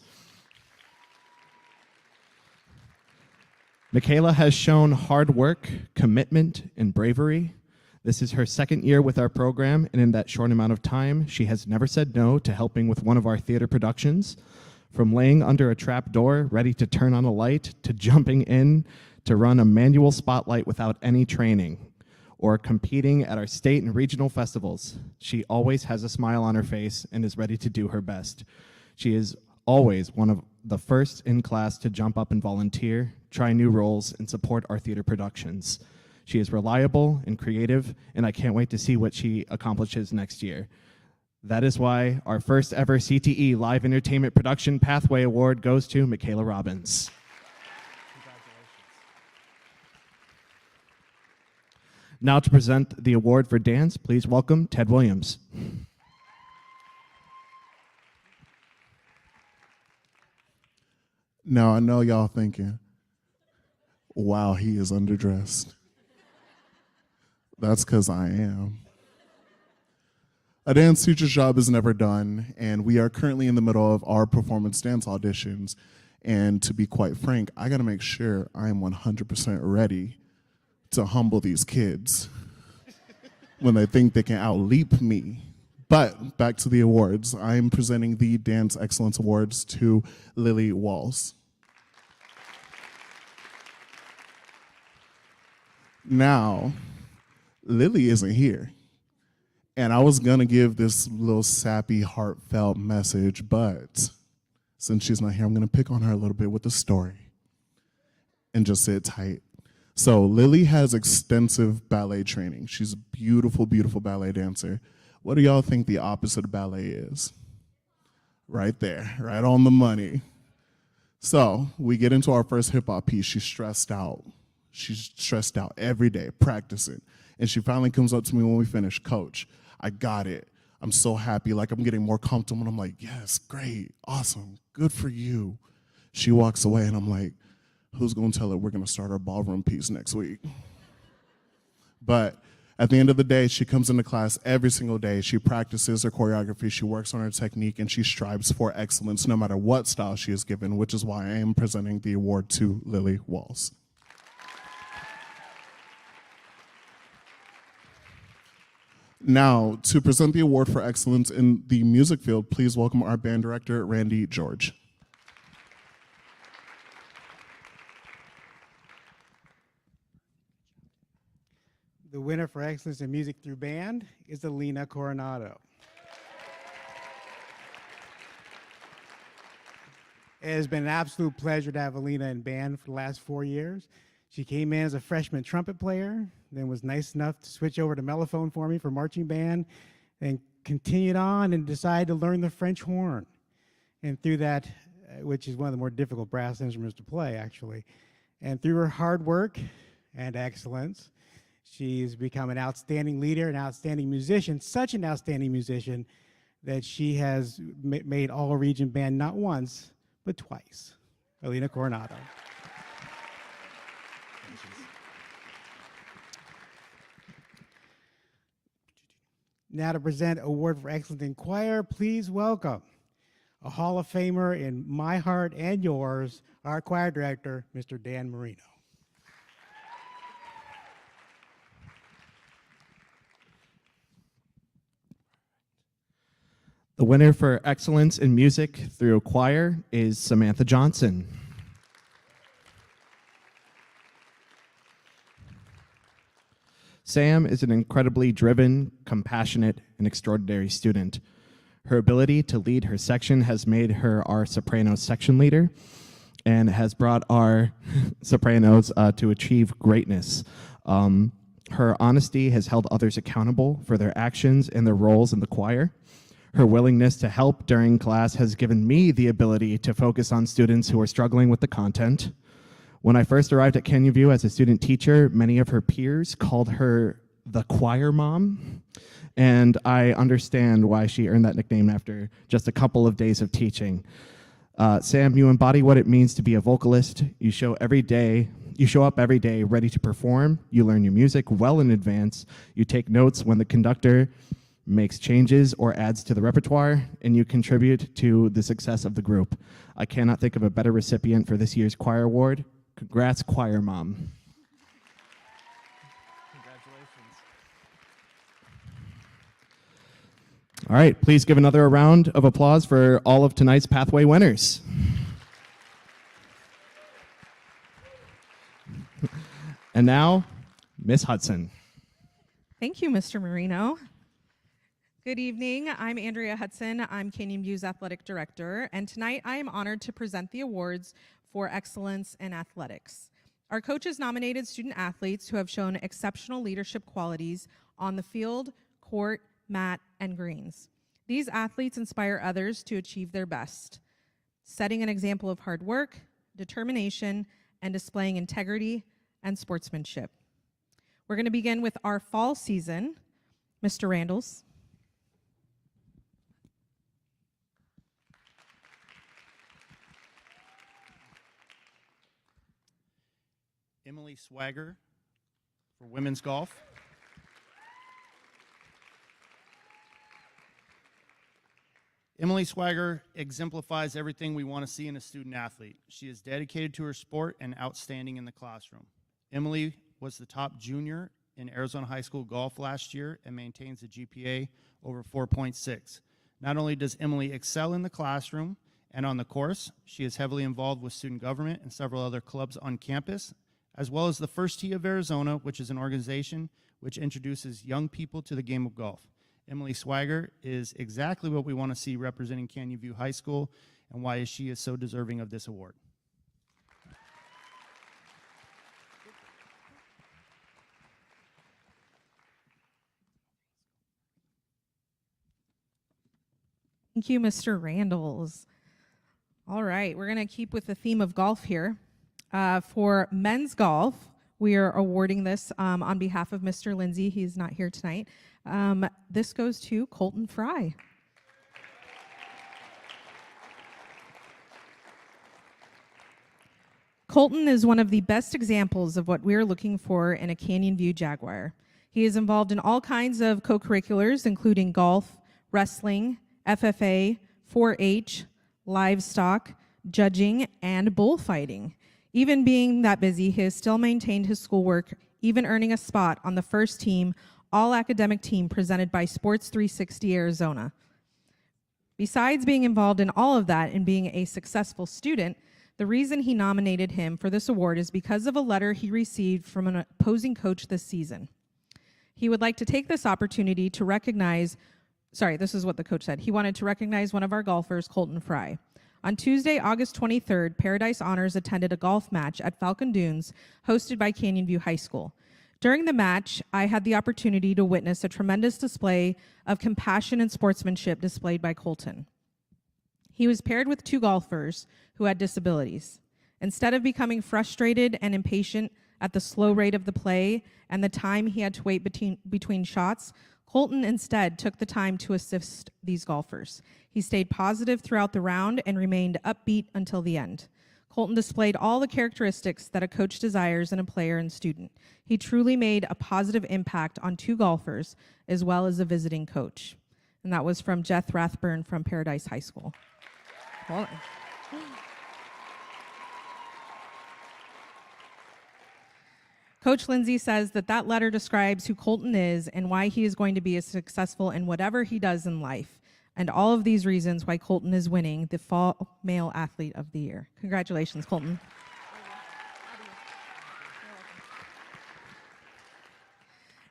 Michaela has shown hard work, commitment, and bravery. This is her second year with our program, and in that short amount of time, she has never said no to helping with one of our theater productions. From laying under a trap door, ready to turn on a light, to jumping in to run a manual spotlight without any training, or competing at our state and regional festivals. She always has a smile on her face and is ready to do her best. She is always one of the first in class to jump up and volunteer, try new roles, and support our theater productions. She is reliable and creative, and I can't wait to see what she accomplishes next year. That is why our first ever CTE Live Entertainment Production Pathway Award goes to Michaela Robbins. Now to present the award for dance, please welcome Ted Williams. Now, I know y'all thinking, wow, he is underdressed. That's because I am. A dance teacher's job is never done, and we are currently in the middle of our performance dance auditions. And to be quite frank, I gotta make sure I am 100% ready to humble these kids when they think they can outleap me. But back to the awards. I am presenting the Dance Excellence Awards to Lily Walls. Now, Lily isn't here. And I was gonna give this little sappy, heartfelt message, but since she's not here, I'm gonna pick on her a little bit with the story and just sit tight. So Lily has extensive ballet training. She's a beautiful, beautiful ballet dancer. What do y'all think the opposite of ballet is? Right there, right on the money. So we get into our first hip hop piece. She's stressed out. She's stressed out every day, practicing. And she finally comes up to me when we finish, Coach, I got it. I'm so happy, like I'm getting more comfortable. And I'm like, yes, great, awesome, good for you. She walks away and I'm like, who's gonna tell her we're gonna start our ballroom piece next week? But at the end of the day, she comes into class every single day. She practices her choreography, she works on her technique, and she strives for excellence no matter what style she is given, which is why I am presenting the award to Lily Walls. Now, to present the award for excellence in the music field, please welcome our band director, Randy George. The winner for excellence in music through band is Alina Coronado. It has been an absolute pleasure to have Alina in band for the last 4 years. She came in as a freshman trumpet player, then was nice enough to switch over to mellophone for me for marching band, and continued on and decided to learn the French horn. And through that, which is one of the more difficult brass instruments to play, actually, and through her hard work and excellence, she's become an outstanding leader, an outstanding musician, such an outstanding musician that she has made all-region band not once, but twice. Alina Coronado. Now to present Award for Excellence in Choir, please welcome a Hall of Famer in my heart and yours, our choir director, Mr. Dan Marino. The winner for excellence in music through choir is Samantha Johnson. Sam is an incredibly driven, compassionate, and extraordinary student. Her ability to lead her section has made her our soprano section leader and has brought our sopranos to achieve greatness. Her honesty has held others accountable for their actions and their roles in the choir. Her willingness to help during class has given me the ability to focus on students who are struggling with the content. When I first arrived at Canyon View as a student teacher, many of her peers called her the choir mom, and I understand why she earned that nickname after just a couple of days of teaching. Sam, you embody what it means to be a vocalist. You show up every day ready to perform. You learn your music well in advance. You take notes when the conductor makes changes or adds to the repertoire, and you contribute to the success of the group. I cannot think of a better recipient for this year's choir award. Congrats, choir mom. Congratulations. All right, please give another round of applause for all of tonight's Pathway winners. And now, Miss Hudson. Thank you, Mr. Marino. Good evening. I'm Andrea Hudson. I'm Canyon View's athletic director, and tonight I am honored to present the awards for excellence in athletics. Our coaches nominated student athletes who have shown exceptional leadership qualities on the field, court, mat, and greens. These athletes inspire others to achieve their best, setting an example of hard work, determination, and displaying integrity and sportsmanship. We're going to begin with our fall season. Mr. Randalls. Emily Swagger for women's golf. Emily Swagger exemplifies everything we want to see in a student athlete. She is dedicated to her sport and outstanding in the classroom. Emily was the top junior in Arizona high school golf last year and maintains a GPA over 4.6. Not only does Emily excel in the classroom and on the course, she is heavily involved with student government and several other clubs on campus, as well as the First Tee of Arizona, which is an organization which introduces young people to the game of golf. Emily Swagger is exactly what we want to see representing Canyon View High School and why she is so deserving of this award. Thank you, Mr. Randalls. All right, we're going to keep with the theme of golf here. For men's golf, we are awarding this on behalf of Mr. Lindsay. He's not here tonight. This goes to Colton Fry. Colton is one of the best examples of what we're looking for in a Canyon View Jaguar. He is involved in all kinds of co-curriculars, including golf, wrestling, FFA, 4-H, livestock, judging, and bullfighting. Even being that busy, he has still maintained his schoolwork, even earning a spot on the first team, all-academic team presented by Sports 360 Arizona. Besides being involved in all of that and being a successful student, the reason he nominated him for this award is because of a letter he received from an opposing coach this season. He would like to take this opportunity to recognize, this is what the coach said. He wanted to recognize one of our golfers, Colton Fry. On Tuesday, August 23rd, Paradise Honors attended a golf match at Falcon Dunes hosted by Canyon View High School. During the match, I had the opportunity to witness a tremendous display of compassion and sportsmanship displayed by Colton. He was paired with 2 golfers who had disabilities. Instead of becoming frustrated and impatient at the slow rate of the play and the time he had to wait between shots, Colton instead took the time to assist these golfers. He stayed positive throughout the round and remained upbeat until the end. Colton displayed all the characteristics that a coach desires in a player and student. He truly made a positive impact on 2 golfers as well as a visiting coach. And that was from Jeff Rathburn from Paradise High School. Coach Lindsay says that letter describes who Colton is and why he is going to be as successful in whatever he does in life, and all of these reasons why Colton is winning the Fall Male Athlete of the Year. Congratulations, Colton.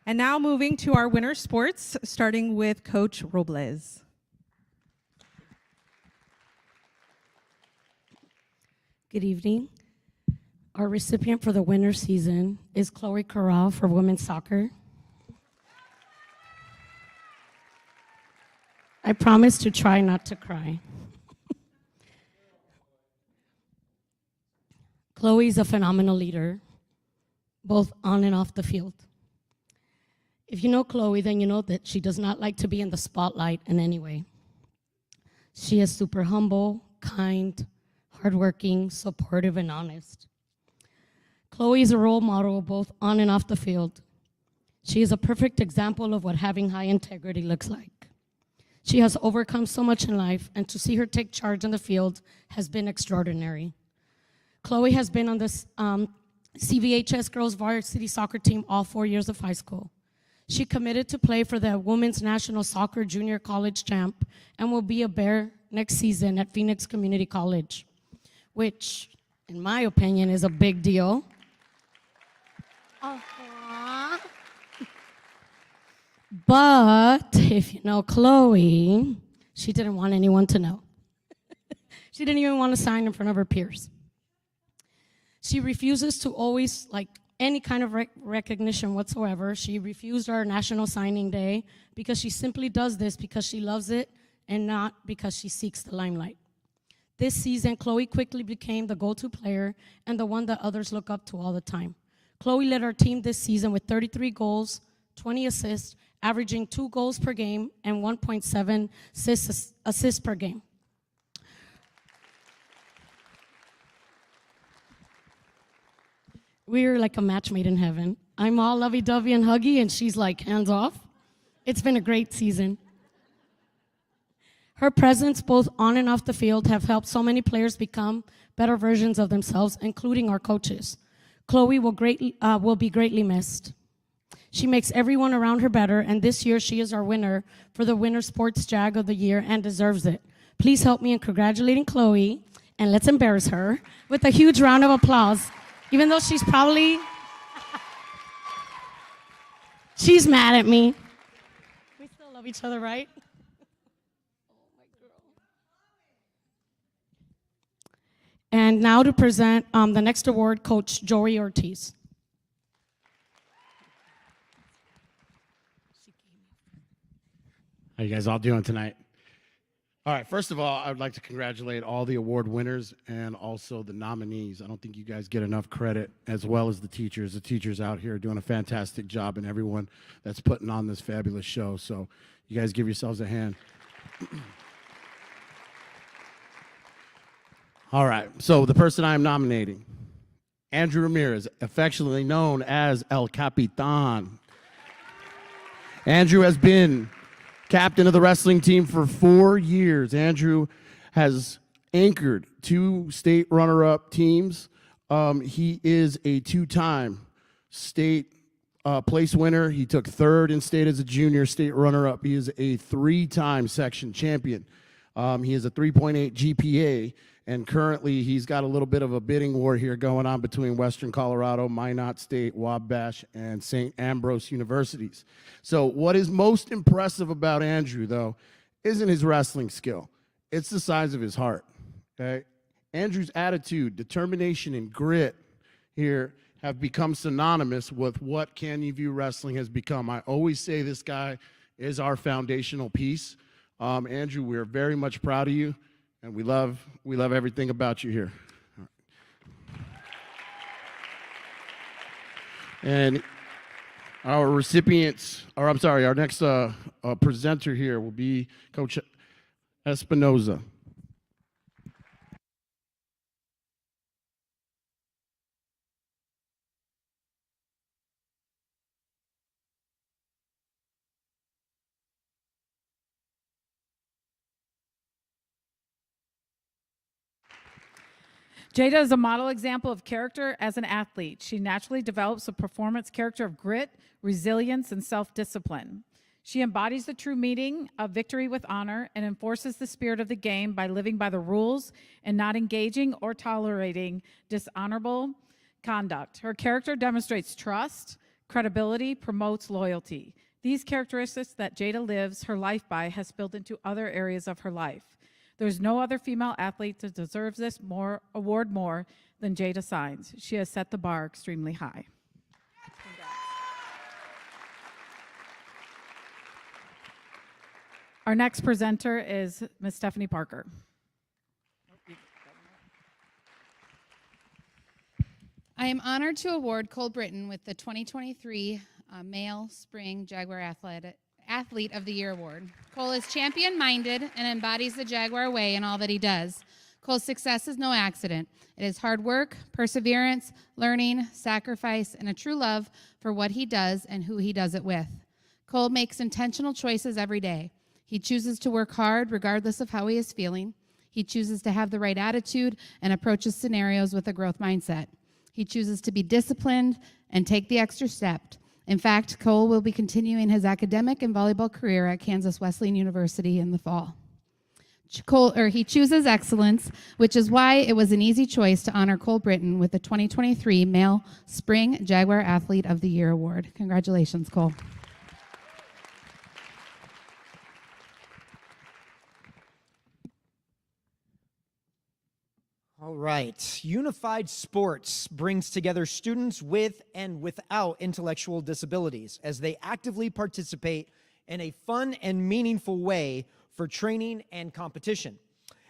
And now moving to our winter sports, starting with Coach Robles. Good evening. Our recipient for the winter season is Chloe Corral for women's soccer. I promise to try not to cry. Chloe is a phenomenal leader, both on and off the field. If you know Chloe, then you know that she does not like to be in the spotlight in any way. She is super humble, kind, hardworking, supportive, and honest. Chloe is a role model both on and off the field. She is a perfect example of what having high integrity looks like. She has overcome so much in life, and to see her take charge in the field has been extraordinary. Chloe has been on the CVHS girls varsity soccer team all 4 years of high school. She committed to play for the Women's National Soccer Junior College Champ and will be a Bear next season at Phoenix Community College, which, in my opinion, is a big deal. But if you know Chloe, she didn't want anyone to know. She didn't even want to sign in front of her peers. She refuses to always, like, any kind of recognition whatsoever. She refused our National Signing Day because she simply does this because she loves it and not because she seeks the limelight. This season, Chloe quickly became the go-to player and the one that others look up to all the time. Chloe led our team this season with 33 goals, 20 assists, averaging 2 goals per game and 1.7 assists per game. We're like a match made in heaven. I'm all lovey-dovey and huggy, and she's like, hands off. It's been a great season. Her presence, both on and off the field, have helped so many players become better versions of themselves, including our coaches. Chloe will be greatly missed. She makes everyone around her better, and this year she is our winner for the Winter Sports Jag of the Year and deserves it. Please help me in congratulating Chloe, and let's embarrass her with a huge round of applause. Even though she's mad at me. We still love each other, right? And now to present the next award, Coach Joey Ortiz. How you guys all doing tonight? All right, first of all, I would like to congratulate all the award winners and also the nominees. I don't think you guys get enough credit, as well as the teachers. The teachers out here are doing a fantastic job, and everyone that's putting on this fabulous show. So you guys give yourselves a hand. All right, so the person I am nominating, Andrew Ramirez, affectionately known as El Capitan. Andrew has been captain of the wrestling team for 4 years. Andrew has anchored 2 state runner-up teams. He is a 2-time state place winner. He took 3rd in state as a junior state runner-up. He is a 3-time section champion. He has a 3.8 GPA, and currently he's got a little bit of a bidding war here going on between Western Colorado, Minot State, Wabash, and St. Ambrose universities. So what is most impressive about Andrew, though, isn't his wrestling skill. It's the size of his heart. Okay? Andrew's attitude, determination, and grit here have become synonymous with what Canyon View Wrestling has become. I always say this guy is our foundational piece. Andrew, we're very much proud of you, and we love everything about you here. And our recipients, or I'm sorry, our next presenter here will be Coach Espinoza. Jada is a model example of character as an athlete. She naturally develops a performance character of grit, resilience, and self-discipline. She embodies the true meaning of victory with honor and enforces the spirit of the game by living by the rules and not engaging or tolerating dishonorable conduct. Her character demonstrates trust, credibility, promotes loyalty. These characteristics that Jada lives her life by has spilled into other areas of her life. There's no other female athlete that deserves this award more than Jada Signs. She has set the bar extremely high. Our next presenter is Ms. Stephanie Parker. I am honored to award Cole Britton with the 2023 Male Spring Jaguar Athlete of the Year Award. Cole is champion-minded and embodies the Jaguar Way in all that he does. Cole's success is no accident. It is hard work, perseverance, learning, sacrifice, and a true love for what he does and who he does it with. Cole makes intentional choices every day. He chooses to work hard regardless of how he is feeling. He chooses to have the right attitude and approaches scenarios with a growth mindset. He chooses to be disciplined and take the extra step. In fact, Cole will be continuing his academic and volleyball career at Kansas Wesleyan University in the fall. He chooses excellence, which is why it was an easy choice to honor Cole Britton with the 2023 Male Spring Jaguar Athlete of the Year Award. Congratulations, Cole. All right. Unified Sports brings together students with and without intellectual disabilities as they actively participate in a fun and meaningful way for training and competition.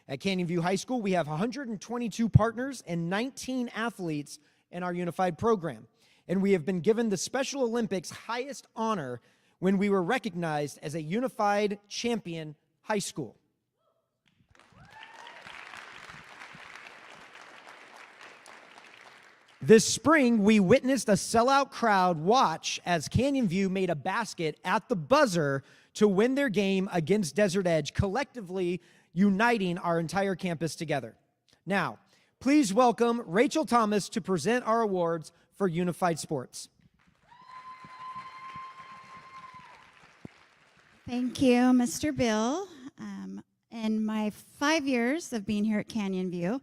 At Canyon View High School, we have 122 partners and 19 athletes in our unified program. And we have been given the Special Olympics' highest honor when we were recognized as a unified champion high school. This spring, we witnessed a sellout crowd watch as Canyon View made a basket at the buzzer to win their game against Desert Edge, collectively uniting our entire campus together. Now, please welcome Rachel Thomas to present our awards for Unified Sports. Thank you, Mr. Bill. In my 5 years of being here at Canyon View,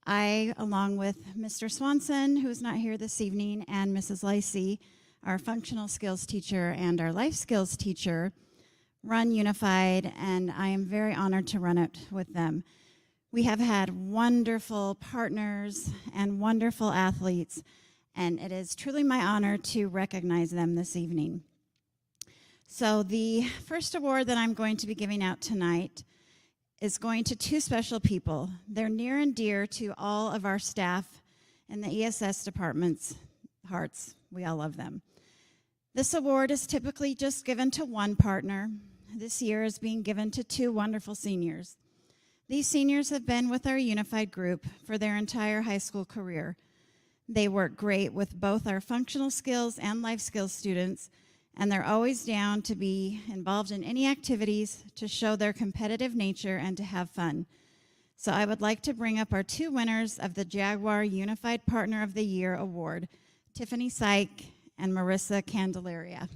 I, along with Mr. Swanson, who's not here this evening, and Mrs. Lacey, our functional skills teacher and our life skills teacher, run Unified, and I am very honored to run it with them. We have had wonderful partners and wonderful athletes, and it is truly my honor to recognize them this evening. So the first award that I'm going to be giving out tonight is going to two special people. They're near and dear to all of our staff in the ESS department's hearts. We all love them. This award is typically just given to one partner. This year is being given to two wonderful seniors. These seniors have been with our unified group for their entire high school career. They work great with both our functional skills and life skills students, and they're always down to be involved in any activities to show their competitive nature and to have fun. So I would like to bring up our two winners of the Jaguar Unified Partner of the Year Award, Tiffany Syke and Marissa Candelaria.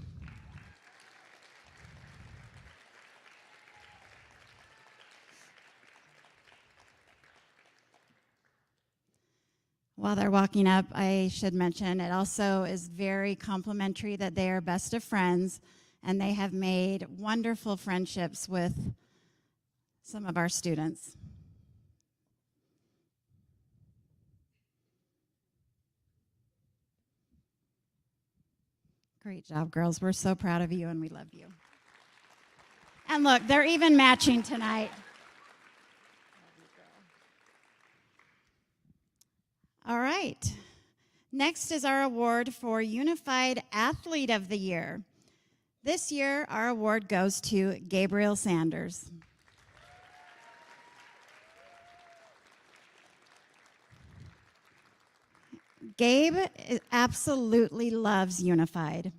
While they're walking up, I should mention it also is very complimentary that they are best of friends, and they have made wonderful friendships with some of our students. Great job, girls. We're so proud of you and we love you. And look, they're even matching tonight. All right. Next is our award for Unified Athlete of the Year. This year, our award goes to Gabriel Sanders. Gabe absolutely loves Unified.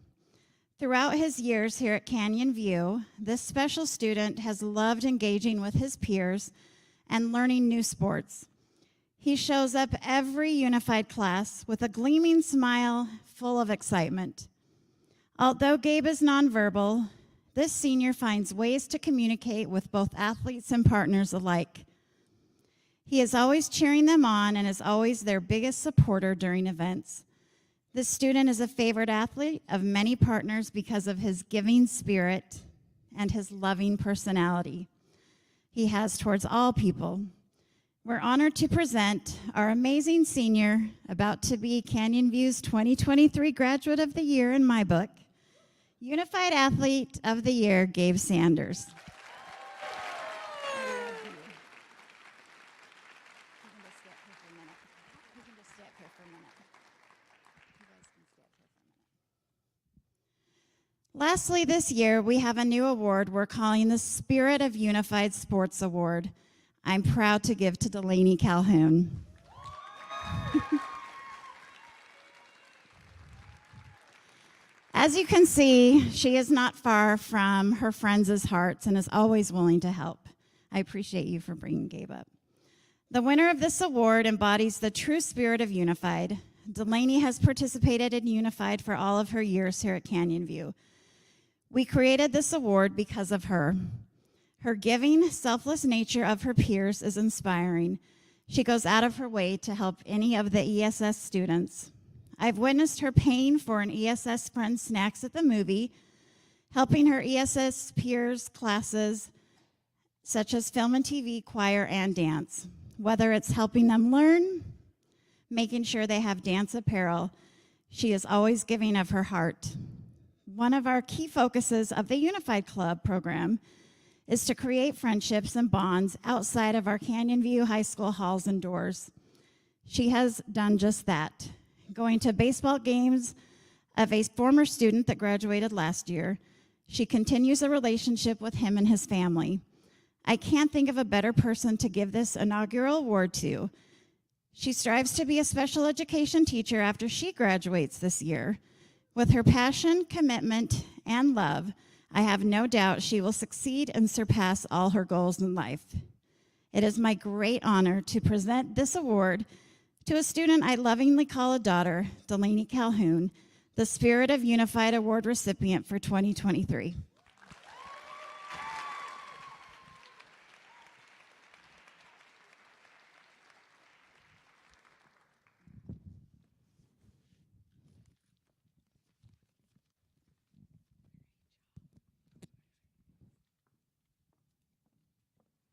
Throughout his years here at Canyon View, this special student has loved engaging with his peers and learning new sports. He shows up every Unified class with a gleaming smile full of excitement. Although Gabe is nonverbal, this senior finds ways to communicate with both athletes and partners alike. He is always cheering them on and is always their biggest supporter during events. This student is a favorite athlete of many partners because of his giving spirit and his loving personality he has towards all people. We're honored to present our amazing senior, about to be Canyon View's 2023 Graduate of the Year in my book, Unified Athlete of the Year, Gabe Sanders. Lastly, this year, we have a new award we're calling the Spirit of Unified Sports Award. I'm proud to give to Delaney Calhoun. As you can see, she is not far from her friends' hearts and is always willing to help. I appreciate you for bringing Gabe up. The winner of this award embodies the true spirit of Unified. Delaney has participated in Unified for all of her years here at Canyon View. We created this award because of her. Her giving, selfless nature of her peers is inspiring. She goes out of her way to help any of the ESS students. I've witnessed her paying for an ESS friend's snacks at the movie, helping her ESS peers' classes, such as film and TV, choir, and dance. Whether it's helping them learn, making sure they have dance apparel, she is always giving of her heart. One of our key focuses of the Unified Club program is to create friendships and bonds outside of our Canyon View High School halls and doors. She has done just that, going to baseball games of a former student that graduated last year. She continues a relationship with him and his family. I can't think of a better person to give this inaugural award to. She strives to be a special education teacher after she graduates this year. With her passion, commitment, and love, I have no doubt she will succeed and surpass all her goals in life. It is my great honor to present this award to a student I lovingly call a daughter, Delaney Calhoun, the Spirit of Unified Award recipient for 2023.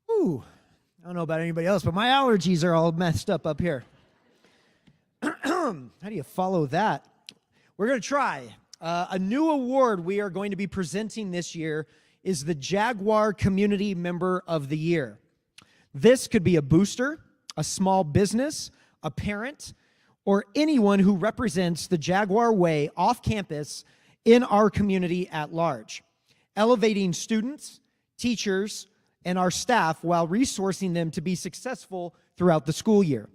Ooh, I don't know about anybody else, but my allergies are all messed up here. How do you follow that? We're going to try. A new award we are going to be presenting this year is the Jaguar Community Member of the Year. This could be a booster, a small business, a parent, or anyone who represents the Jaguar Way off campus in our community at large, elevating students, teachers, and our staff while resourcing them to be successful throughout the school year.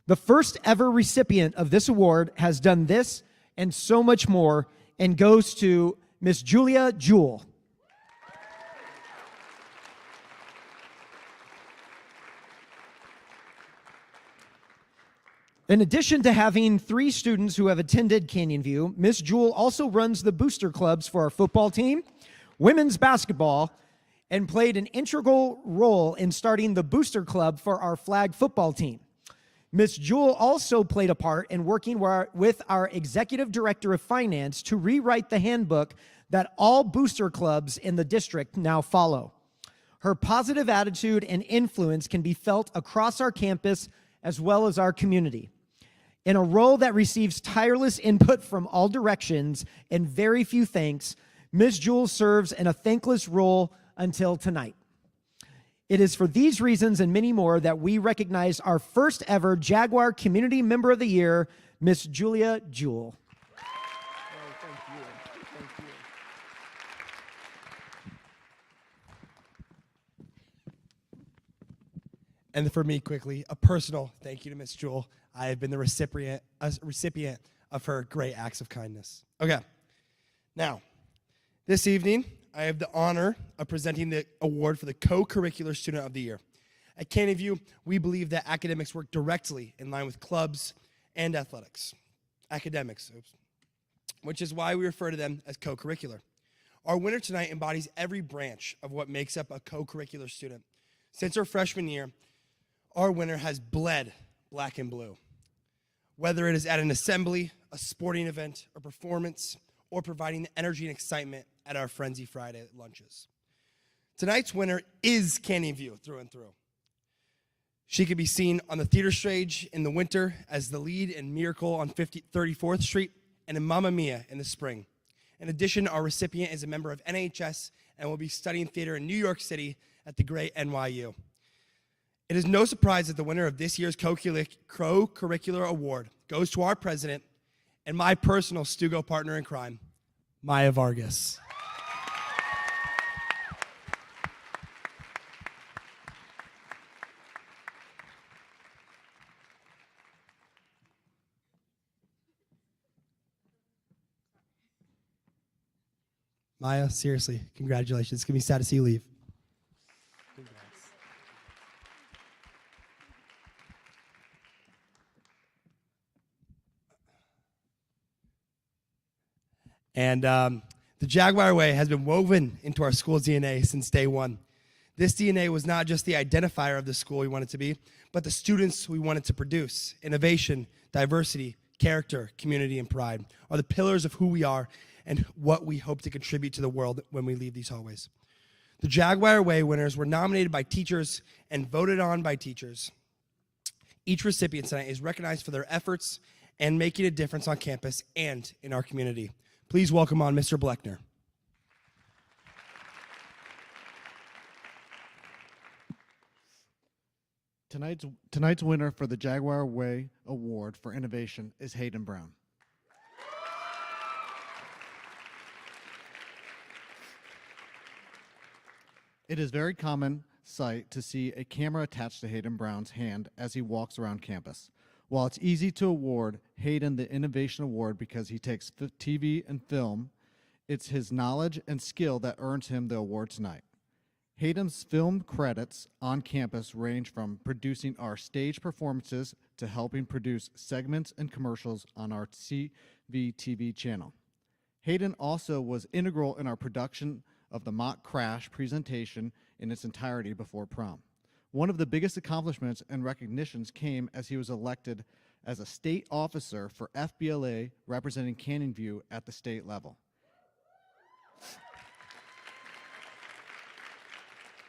The first ever recipient of this award has done this and so much more and goes to Miss Julia Jewell. In addition to having 3 students who have attended Canyon View, Miss Jewell also runs the booster clubs for our football team, women's basketball, and played an integral role in starting the booster club for our flag football team. Ms. Jewell also played a part in working with our executive director of finance to rewrite the handbook that all booster clubs in the district now follow. Her positive attitude and influence can be felt across our campus as well as our community. In a role that receives tireless input from all directions and very few thanks, Ms. Jewell serves in a thankless role until tonight. It is for these reasons and many more that we recognize our first ever Jaguar Community Member of the Year, Miss Julia Jewell. And for me, quickly, a personal thank you to Miss Jewell. I have been the recipient of her great acts of kindness. Okay, now, this evening, I have the honor of presenting the award for the Co-Curricular Student of the Year. At Canyon View, we believe that academics work directly in line with clubs and athletics. Academics, which is why we refer to them as co-curricular. Our winner tonight embodies every branch of what makes up a co-curricular student. Since her freshman year, our winner has bled black and blue. Whether it is at an assembly, a sporting event, a performance, or providing the energy and excitement at our Frenzy Friday lunches. Tonight's winner is Canyon View through and through. She could be seen on the theater stage in the winter as the lead in Miracle on 34th Street and in Mamma Mia in the spring. In addition, our recipient is a member of NHS and will be studying theater in New York City at the great NYU. It is no surprise that the winner of this year's Co-Curricular Award goes to our president and my personal Stugo partner in crime, Maya Vargas. Maya, seriously, congratulations. It's going to be sad to see you leave. And the Jaguar Way has been woven into our school's DNA since day one. This DNA was not just the identifier of the school we wanted to be, but the students we wanted to produce. Innovation, diversity, character, community, and pride are the pillars of who we are and what we hope to contribute to the world when we leave these hallways. The Jaguar Way winners were nominated by teachers and voted on by teachers. Each recipient tonight is recognized for their efforts and making a difference on campus and in our community. Please welcome on Mr. Bleckner. Tonight's winner for the Jaguar Way Award for Innovation is Hayden Brown. It is very common sight to see a camera attached to Hayden Brown's hand as he walks around campus. While it's easy to award Hayden the Innovation Award because he takes TV and film, it's his knowledge and skill that earns him the award tonight. Hayden's film credits on campus range from producing our stage performances to helping produce segments and commercials on our CVTV channel. Hayden also was integral in our production of the mock crash presentation in its entirety before prom. One of the biggest accomplishments and recognitions came as he was elected as a state officer for FBLA representing Canyon View at the state level.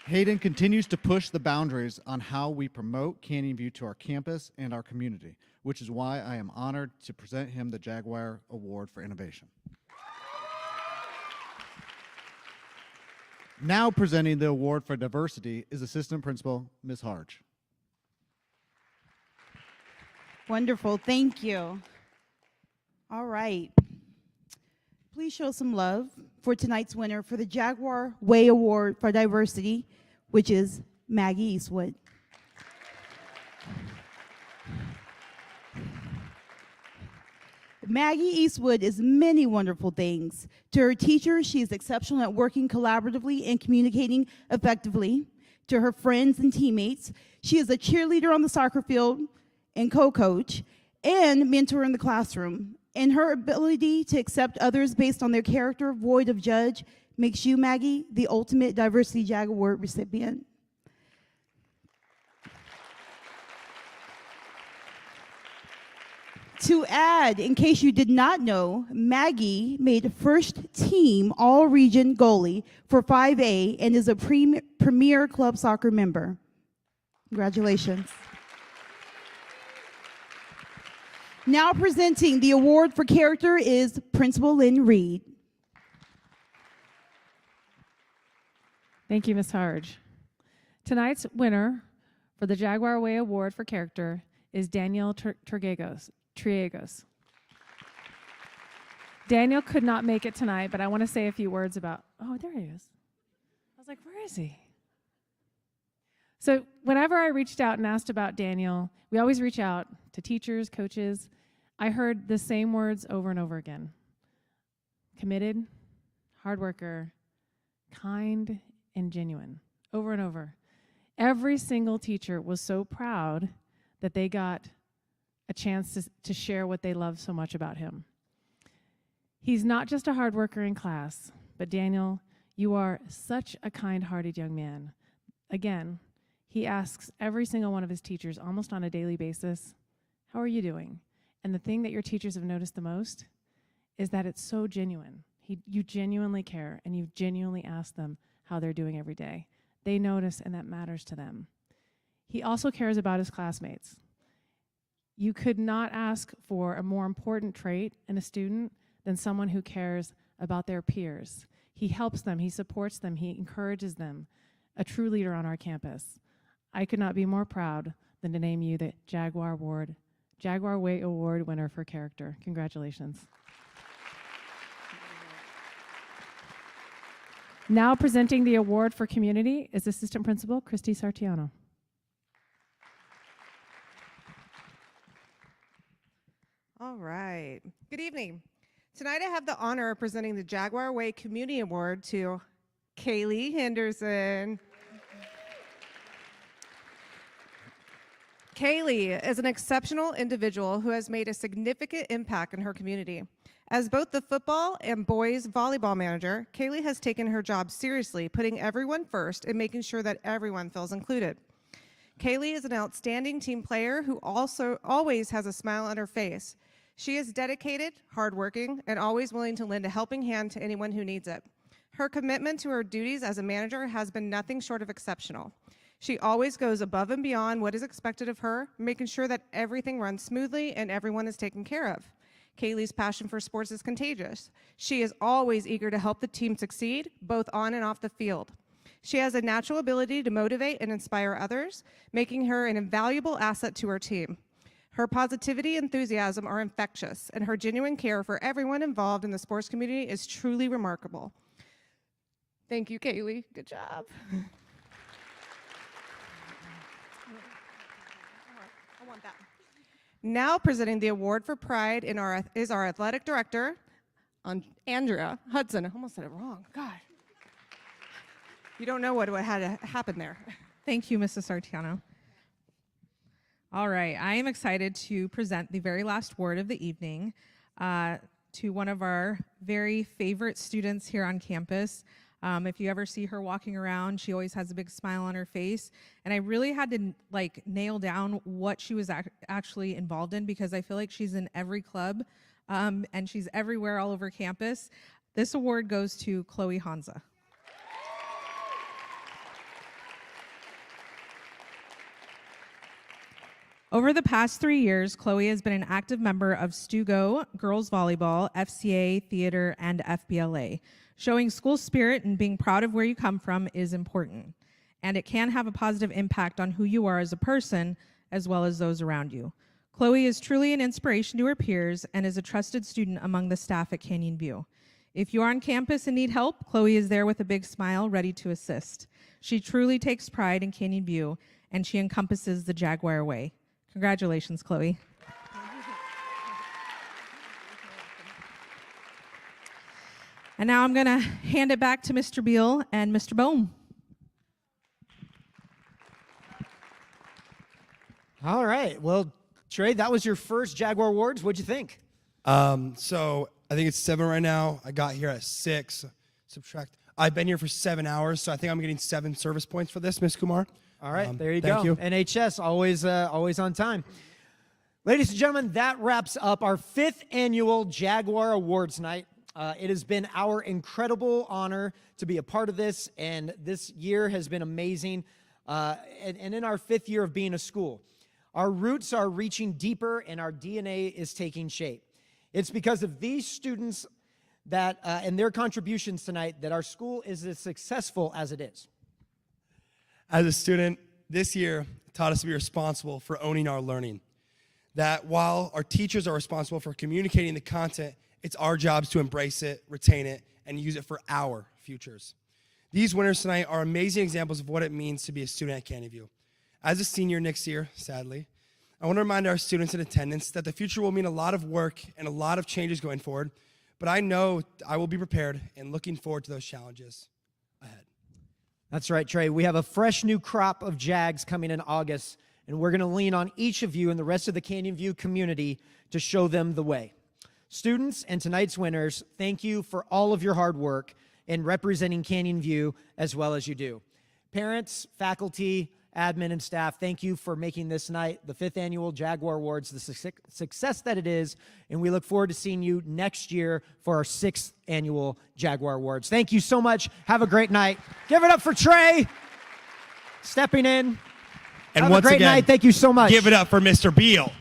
Hayden continues to push the boundaries on how we promote Canyon View to our campus and our community, which is why I am honored to present him the Jaguar Award for Innovation. Now presenting the award for diversity is Assistant Principal Ms. Harge. Wonderful, thank you. All right. Please show some love for tonight's winner for the Jaguar Way Award for Diversity, which is Maggie Eastwood. Maggie Eastwood is many wonderful things. To her teachers, she is exceptional at working collaboratively and communicating effectively. To her friends and teammates, she is a cheerleader on the soccer field and co-coach and mentor in the classroom. And her ability to accept others based on their character, void of judge, makes you, Maggie, the ultimate Diversity Jag Award recipient. To add, in case you did not know, Maggie made first team all-region goalie for 5A and is a premier club soccer member. Congratulations. Now presenting the award for character is Principal Lynn Reed. Thank you, Ms. Harge. Tonight's winner for the Jaguar Way Award for Character is Daniel Triegos. Daniel could not make it tonight, but I want to say a few words about, oh, there he is. I was like, where is he? So whenever I reached out and asked about Daniel, we always reach out to teachers, coaches. I heard the same words over and over again. Committed, hard worker, kind, and genuine, over and over. Every single teacher was so proud that they got a chance to share what they love so much about him. He's not just a hard worker in class, but Daniel, you are such a kind-hearted young man. Again, he asks every single one of his teachers almost on a daily basis, how are you doing? And the thing that your teachers have noticed the most is that it's so genuine. You genuinely care, and you genuinely ask them how they're doing every day. They notice, and that matters to them. He also cares about his classmates. You could not ask for a more important trait in a student than someone who cares about their peers. He helps them, he supports them, he encourages them. A true leader on our campus. I could not be more proud than to name you the Jaguar Way Award winner for character. Congratulations. Now presenting the award for community is Assistant Principal Christy Sartiano. All right. Good evening. Tonight I have the honor of presenting the Jaguar Way Community Award to Kaylee Henderson. Kaylee is an exceptional individual who has made a significant impact in her community. As both the football and boys volleyball manager, Kaylee has taken her job seriously, putting everyone first and making sure that everyone feels included. Kaylee is an outstanding team player who also always has a smile on her face. She is dedicated, hardworking, and always willing to lend a helping hand to anyone who needs it. Her commitment to her duties as a manager has been nothing short of exceptional. She always goes above and beyond what is expected of her, making sure that everything runs smoothly and everyone is taken care of. Kaylee's passion for sports is contagious. She is always eager to help the team succeed, both on and off the field. She has a natural ability to motivate and inspire others, making her an invaluable asset to her team. Her positivity and enthusiasm are infectious, and her genuine care for everyone involved in the sports community is truly remarkable. Thank you, Kaylee. Good job. I want that. Now presenting the award for pride is our athletic director, Andrea Hudson. I almost said it wrong. God. You don't know what had to happen there. Thank you, Mrs. Sartiano. All right, I am excited to present the very last word of the evening to one of our very favorite students here on campus. If you ever see her walking around, she always has a big smile on her face. And I really had to nail down what she was actually involved in, because I feel like she's in every club and she's everywhere all over campus. This award goes to Chloe Hanza. Over the past 3 years, Chloe has been an active member of Stugo, girls volleyball, FCA, theater, and FBLA. Showing school spirit and being proud of where you come from is important, and it can have a positive impact on who you are as a person, as well as those around you. Chloe is truly an inspiration to her peers and is a trusted student among the staff at Canyon View. If you are on campus and need help, Chloe is there with a big smile, ready to assist. She truly takes pride in Canyon View, and she encompasses the Jaguar Way. Congratulations, Chloe. And now I'm going to hand it back to Mr. Beal and Mr. Bohm. All right. Well, Trey, that was your first Jaguar Awards. What'd you think? So I think it's 7 right now. I got here at 6. Subtract. I've been here for 7 hours, so I think I'm getting 7 service points for this, Ms. Kumar. All right, there you thank go. you. NHS, always on time. Ladies and gentlemen, that wraps up our 5th annual Jaguar Awards night. It has been our incredible honor to be a part of this, and this year has been amazing, and in our 5th year of being a school. Our roots are reaching deeper and our DNA is taking shape. It's because of these students that and their contributions tonight that our school is as successful as it is. As a student, this year taught us to be responsible for owning our learning. That while our teachers are responsible for communicating the content, it's our jobs to embrace it, retain it, and use it for our futures. These winners tonight are amazing examples of what it means to be a student at Canyon View. As a senior next year, sadly, I want to remind our students in attendance that the future will mean a lot of work and a lot of changes going forward, but I know I will be prepared and looking forward to those challenges ahead. That's right, Trey. We have a fresh new crop of Jags coming in August, and we're going to lean on each of you and the rest of the Canyon View community to show them the way. Students and tonight's winners, thank you for all of your hard work in representing Canyon View as well as you do. Parents, faculty, admin, and staff, thank you for making this night, the 5th Annual Jaguar Awards, the success that it is, and we look forward to seeing you next year for our 6th Annual Jaguar Awards. Thank you so much. Have a great night. Give it up for Trey, stepping in. And Have once a great again, night. Thank you so much. Give it up for Mr. Beal.